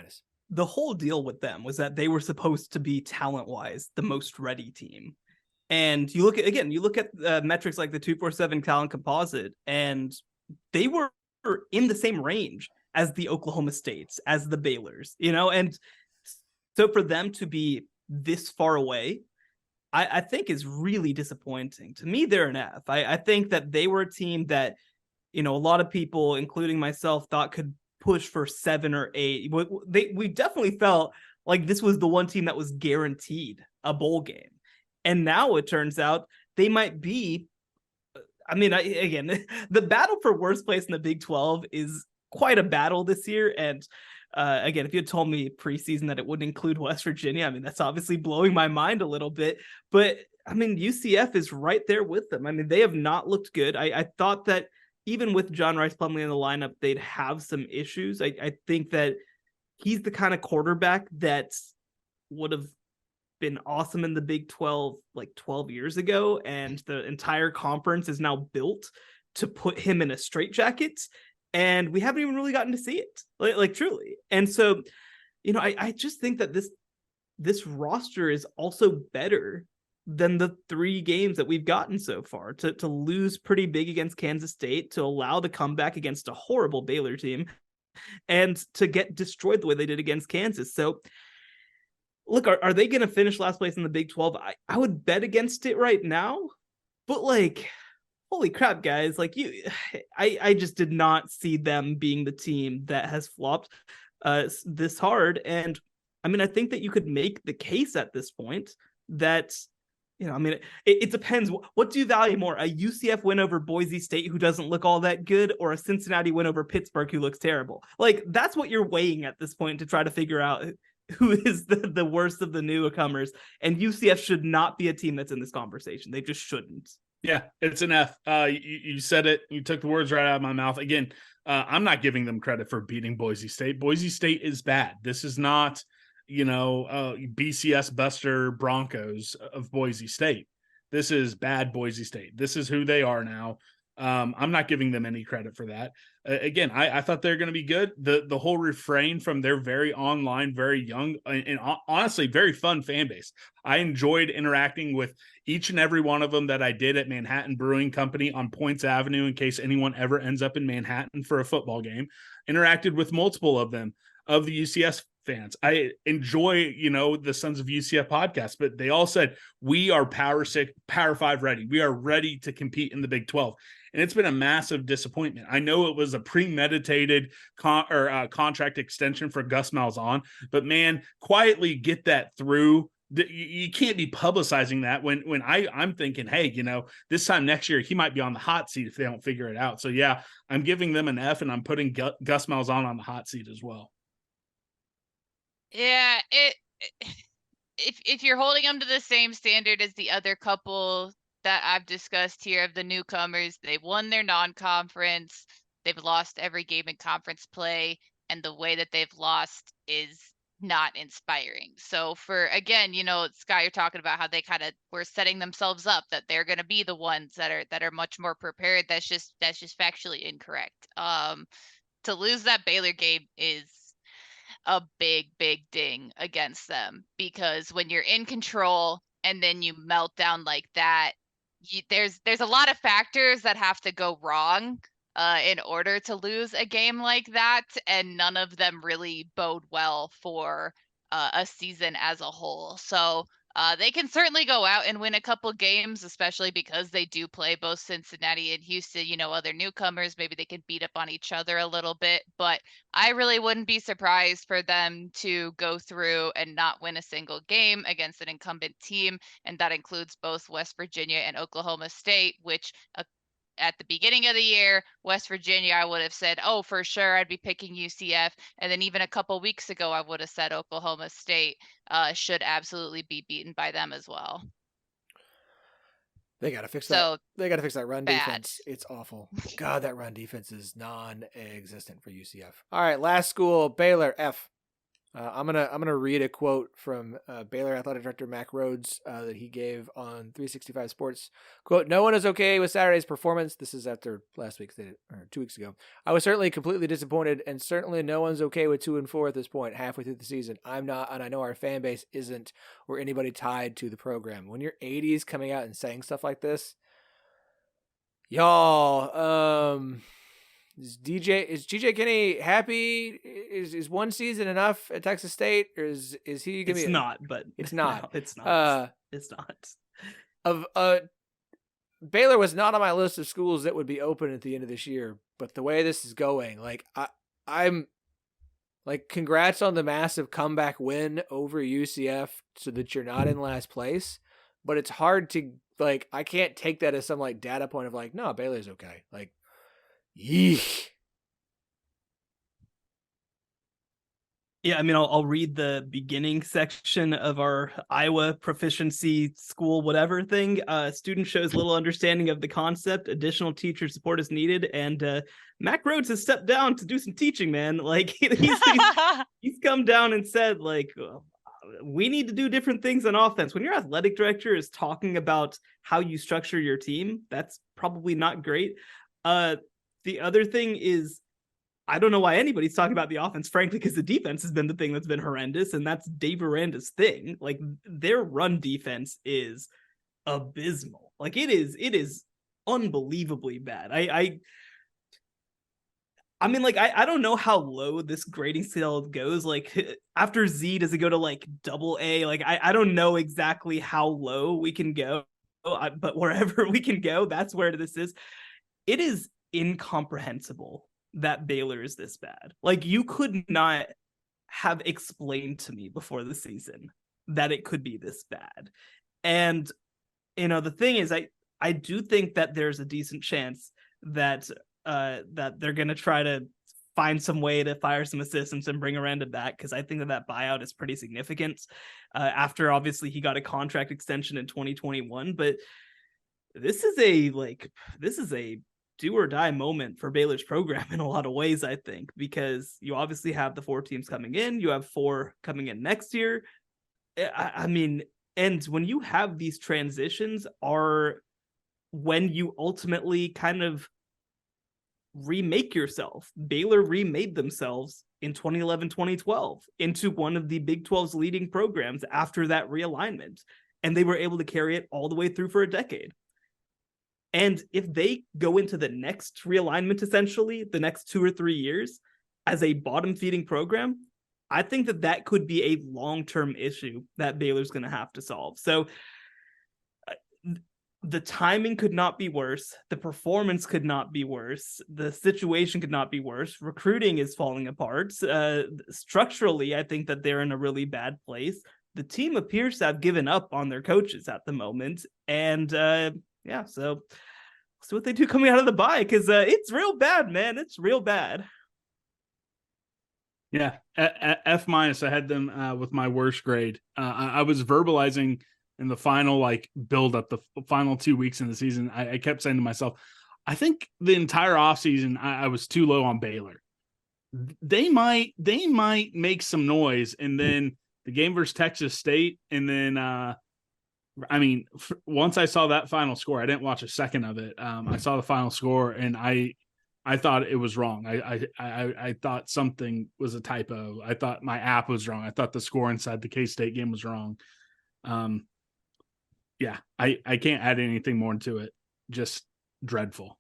The whole deal with them was that they were supposed to be talent-wise the most ready team. And you look at metrics like the 247 talent composite, and they were in the same range as the Oklahoma States, as the Baylors, and so for them to be this far away, I think is really disappointing. To me, they're an F. I think that they were a team that, a lot of people, including myself, thought could push for 7 or 8. We definitely felt like this was the one team that was guaranteed a bowl game. And now it turns out they might be, again, the battle for worst place in the Big 12 is quite a battle this year. And again, if you had told me preseason that it wouldn't include West Virginia, that's obviously blowing my mind a little bit. But UCF is right there with them. They have not looked good. I thought that even with John Rice Plumlee in the lineup, they'd have some issues. I think that he's the kind of quarterback that would have been awesome in the Big 12 like 12 years ago, and the entire conference is now built to put him in a straitjacket, and we haven't even really gotten to see it, like truly. And so, I just think that this roster is also better than the 3 games that we've gotten so far. To lose pretty big against Kansas State, to allow the comeback against a horrible Baylor team, and to get destroyed the way they did against Kansas. So look, are they going to finish last place in the Big 12? I would bet against it right now, but like, holy crap, guys. Like, I just did not see them being the team that has flopped this hard. And I think that you could make the case at this point that, it depends. What do you value more? A UCF win over Boise State, who doesn't look all that good, or a Cincinnati win over Pittsburgh, who looks terrible? Like, that's what you're weighing at this point to try to figure out who is the worst of the newcomers. And UCF should not be a team that's in this conversation. They just shouldn't.
Yeah, it's an F. You said it. You took the words right out of my mouth. Again, I'm not giving them credit for beating Boise State. Boise State is bad. This is not, BCS Buster Broncos of Boise State. This is bad Boise State. This is who they are now. I'm not giving them any credit for that. Again, I thought they're going to be good. The whole refrain from their very online, very young, and honestly, very fun fan base. I enjoyed interacting with each and every one of them that I did at Manhattan Brewing Company on Points Avenue, in case anyone ever ends up in Manhattan for a football game. Interacted with multiple of them. of the UCF fans. I enjoy, the Sons of UCF podcast, but they all said, we are Power 5 ready. We are ready to compete in the Big 12. And it's been a massive disappointment. I know it was a premeditated contract extension for Gus Malzahn, but man, quietly get that through. You can't be publicizing that when I'm thinking, hey, this time next year, he might be on the hot seat if they don't figure it out. So yeah, I'm giving them an F, and I'm putting Gus Malzahn on the hot seat as well.
Yeah, if you're holding them to the same standard as the other couple that I've discussed here of the newcomers, they've won their non-conference, they've lost every game in conference play, and the way that they've lost is not inspiring. So for, again, Sky, you're talking about how they kind of were setting themselves up that they're going to be the ones that are much more prepared. That's just factually incorrect. To lose that Baylor game is a big ding against them, because when you're in control and then you melt down like that, there's a lot of factors that have to go wrong in order to lose a game like that, and none of them really bode well for a season as a whole. So they can certainly go out and win a couple games, especially because they do play both Cincinnati and Houston, other newcomers. Maybe they can beat up on each other a little bit, but I really wouldn't be surprised for them to go through and not win a single game against an incumbent team. And that includes both West Virginia and Oklahoma State, which at the beginning of the year, West Virginia, I would have said, oh, for sure, I'd be picking UCF. And then even a couple weeks ago, I would have said Oklahoma State should absolutely be beaten by them as well.
They got to fix that. They got to fix that run defense. It's awful. God, that run defense is non-existent for UCF. All right, last school, Baylor, F. I'm gonna read a quote from Baylor Athletic Director Mac Rhodes that he gave on 365 Sports. Quote: "No one is okay with Saturday's performance." This is after last week's, or 2 weeks ago. "I was certainly completely disappointed, and certainly no one's okay with 2-4 at this point, halfway through the season. I'm not, and I know our fan base isn't, or anybody tied to the program. When you're 80s coming out and saying stuff like this, y'all, Is GJ Kinney happy? Is one season enough at Texas State, or is he gonna be?
It's not, but
it's not.
No, it's not. It's not.
Baylor was not on my list of schools that would be open at the end of this year, but the way this is going, I'm congrats on the massive comeback win over UCF, so that you're not in last place. But it's hard to I can't take that as some data point of no, Baylor's okay. Yeesh.
Yeah, I mean, I'll read the beginning section of our Iowa proficiency school whatever thing. Student shows little understanding of the concept. Additional teacher support is needed, and Mac Rhodes has stepped down to do some teaching, man. He's come down and said, we need to do different things on offense. When your athletic director is talking about how you structure your team, that's probably not great. The other thing is, I don't know why anybody's talking about the offense, frankly, because the defense has been the thing that's been horrendous, and that's Dave Aranda's thing. Their run defense is abysmal. It is unbelievably bad. I don't know how low this grading scale goes. After Z, does it go to double A? I don't know exactly how low we can go, but wherever we can go, that's where this is. It is incomprehensible that Baylor is this bad. You could not have explained to me before the season that it could be this bad. And the thing is, I do think that there's a decent chance that they're going to try to find some way to fire some assistants and bring Aranda back, because I think that buyout is pretty significant. After obviously he got a contract extension in 2021, but this is a do or die moment for Baylor's program in a lot of ways, I think, because you obviously have the 4 teams coming in, you have 4 coming in next year. I mean, and when you have these transitions are when you ultimately kind of remake yourself. Baylor remade themselves in 2011, 2012 into one of the Big 12's leading programs after that realignment. And they were able to carry it all the way through for a decade. And if they go into the next realignment, essentially the next 2 or 3 years as a bottom feeding program, I think that could be a long-term issue that Baylor's going to have to solve. So the timing could not be worse. The performance could not be worse. The situation could not be worse. Recruiting is falling apart. Structurally, I think that they're in a really bad place. The team appears to have given up on their coaches at the moment. And so we'll see what they do coming out of the bye, because it's real bad, man. It's real bad.
Yeah, F-. I had them with my worst grade. I was verbalizing in the final build up, the final 2 weeks in the season. I kept saying to myself, I think the entire offseason I was too low on Baylor. They might make some noise, and then the game versus Texas State, and then once I saw that final score, I didn't watch a second of it. I saw the final score, and I thought it was wrong. I thought something was a typo. I thought my app was wrong. I thought the score inside the K-State game was wrong. Yeah, I can't add anything more to it. Just dreadful.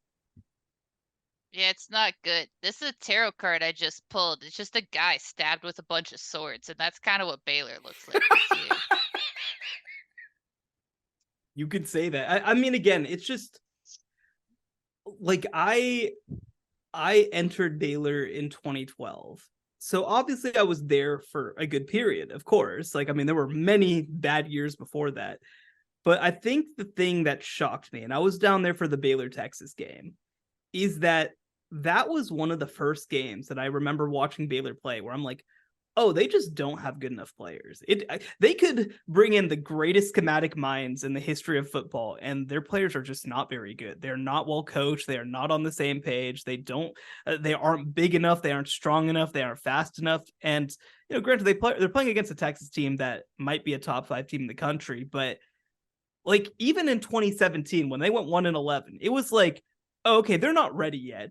Yeah, it's not good. This is a tarot card I just pulled. It's just a guy stabbed with a bunch of swords, and that's kind of what Baylor looks like this year.
You could say that. I mean, again, it's just I entered Baylor in 2012. So obviously I was there for a good period, of course. There were many bad years before that. But I think the thing that shocked me, and I was down there for the Baylor-Texas game, is that was one of the first games that I remember watching Baylor play where I'm like, oh, they just don't have good enough players. They could bring in the greatest schematic minds in the history of football, and their players are just not very good. They're not well coached. They are not on the same page. They aren't big enough. They aren't strong enough. They aren't fast enough. And granted, they're playing against a Texas team that might be a top 5 team in the country, but even in 2017 when they went 1-11, it was oh, okay, they're not ready yet.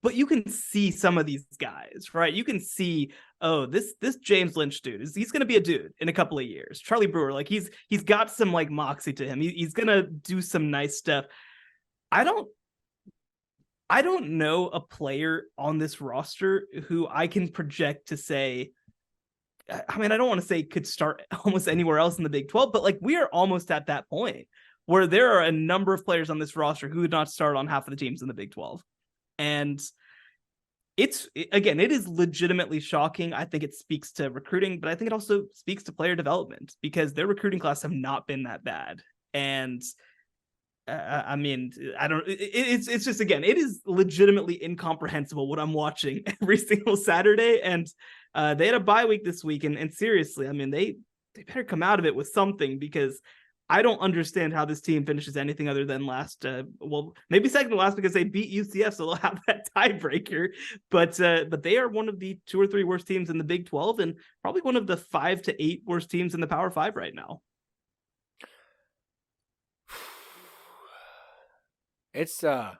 But you can see some of these guys, right? You can see, oh, this James Lynch dude he's going to be a dude in a couple of years. Charlie Brewer, he's got some moxie to him. He's going to do some nice stuff. I don't know a player on this roster who I can project to say, I don't want to say could start almost anywhere else in the Big 12, but we are almost at that point where there are a number of players on this roster who would not start on half of the teams in the Big 12. And it is legitimately shocking. I think it speaks to recruiting, but I think it also speaks to player development because their recruiting class have not been that bad. And it's just, again, it is legitimately incomprehensible what I'm watching every single Saturday. And they had a bye week this week. And seriously, they better come out of it with something, because I don't understand how this team finishes anything other than last, maybe second to last because they beat UCF, so they'll have that tiebreaker. But they are one of the 2 or 3 worst teams in the Big 12 and probably one of the 5 to 8 worst teams in the Power 5 right now.
It's definitely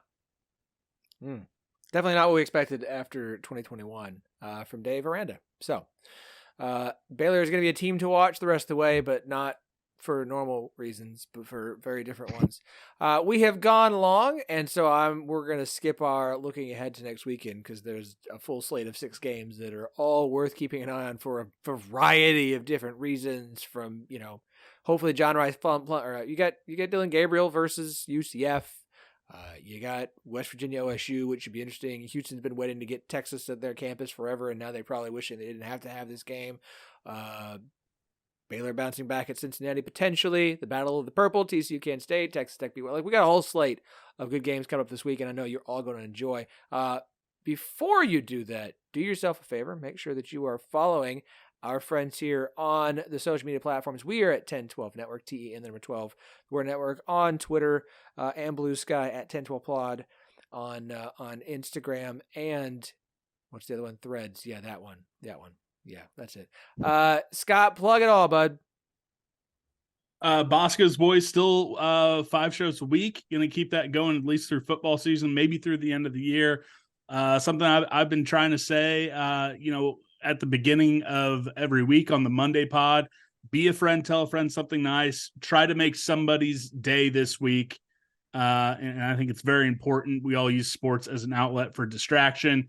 not what we expected after 2021 from Dave Aranda. So Baylor is going to be a team to watch the rest of the way, but not for normal reasons, but for very different ones. We have gone long, and so we're going to skip our looking ahead to next weekend because there's a full slate of 6 games that are all worth keeping an eye on for a variety of different reasons. From hopefully John Rice you got Dylan Gabriel versus UCF. You got West Virginia OSU, which should be interesting. Houston's been waiting to get Texas at their campus forever, and now they're probably wishing they didn't have to have this game. Baylor bouncing back at Cincinnati potentially. The Battle of the Purple, TCU, Kansas State, Texas Tech. We got a whole slate of good games coming up this week, and I know you're all going to enjoy. Before you do that, do yourself a favor. Make sure that you are following our friends here on the social media platforms. We are at 1012 Network, TEN the number 12. We're a network on Twitter and Blue Sky at 1012pod on Instagram, and what's the other one? Threads. Yeah, that one. Yeah, that's it. Scott, plug it all, bud.
Boscoe's Boys still 5 shows a week. Going to keep that going at least through football season, maybe through the end of the year. Something I've been trying to say, at the beginning of every week on the Monday pod, be a friend, tell a friend something nice, try to make somebody's day this week. And I think it's very important. We all use sports as an outlet for distraction.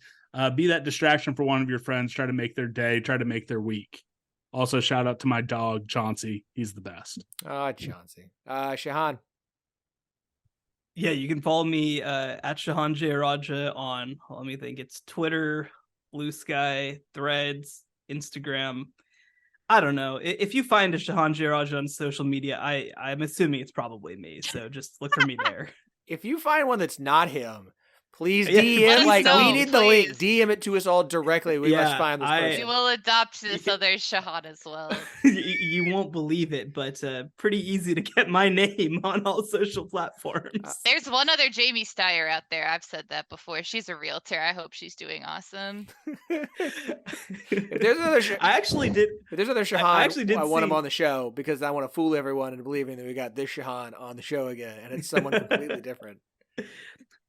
Be that distraction for one of your friends. Try to make their day. Try to make their week. Also, shout out to my dog, Chauncey. He's the best.
Chauncey. Shehan.
Yeah, you can follow me at Shehan Jeyarajah on, let me think, it's Twitter, Blue Sky, Threads, Instagram. I don't know. If you find a Shehan Jeyarajah on social media, I'm assuming it's probably me. So just look for me there.
If you find one that's not him, please
Yeah,
DM.
let us
Like
know,
we need the link.
please.
DM it to us all directly. We must find this
We
person.
will adopt this other Shehan as well.
You won't believe it, but pretty easy to get my name on all social platforms.
There's one other Jamie Steyer out there. I've said that before. She's a realtor. I hope she's doing awesome.
If there's another,
I actually did.
if there's another Shehan,
I actually did
I want him
see-
on the show because I want to fool everyone into believing that we got this Shehan on the show again, and it's someone completely different.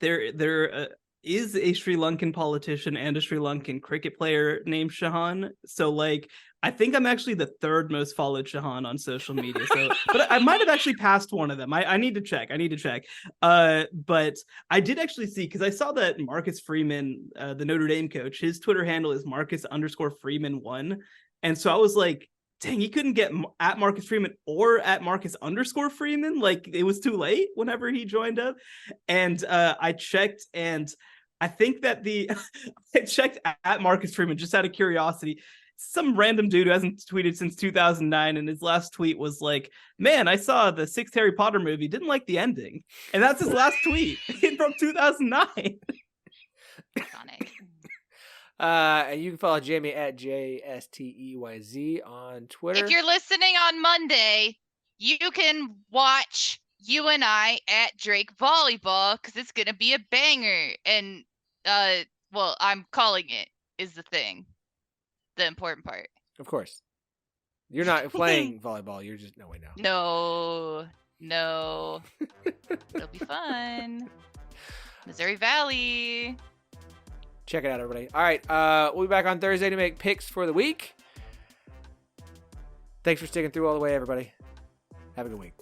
There is a Sri Lankan politician and a Sri Lankan cricket player named Shehan. So like, I think I'm actually the third most followed Shehan on social media. So, but I might have actually passed one of them. I need to check. But I did actually see, because I saw that Marcus Freeman, the Notre Dame coach, his Twitter handle is Marcus_Freeman1. And so I was like, dang, he couldn't get at Marcus Freeman or at Marcus_Freeman. Like, it was too late whenever he joined up. And I checked, and I think that I checked at Marcus Freeman just out of curiosity. Some random dude who hasn't tweeted since 2009, and his last tweet was like, man, I saw the 6th Harry Potter movie, didn't like the ending. And that's his last tweet from 2009.
Iconic.
And you can follow Jamie at JSTEYZ on Twitter.
If you're listening on Monday, you can watch you and I at Drake Volleyball because it's gonna be a banger. And well, I'm calling it is the thing, the important part.
Of course. You're not playing volleyball. You're just wait, no.
No. It'll be fun. Missouri Valley.
Check it out, everybody. All right, we'll be back on Thursday to make picks for the week. Thanks for sticking through all the way, everybody. Have a good week.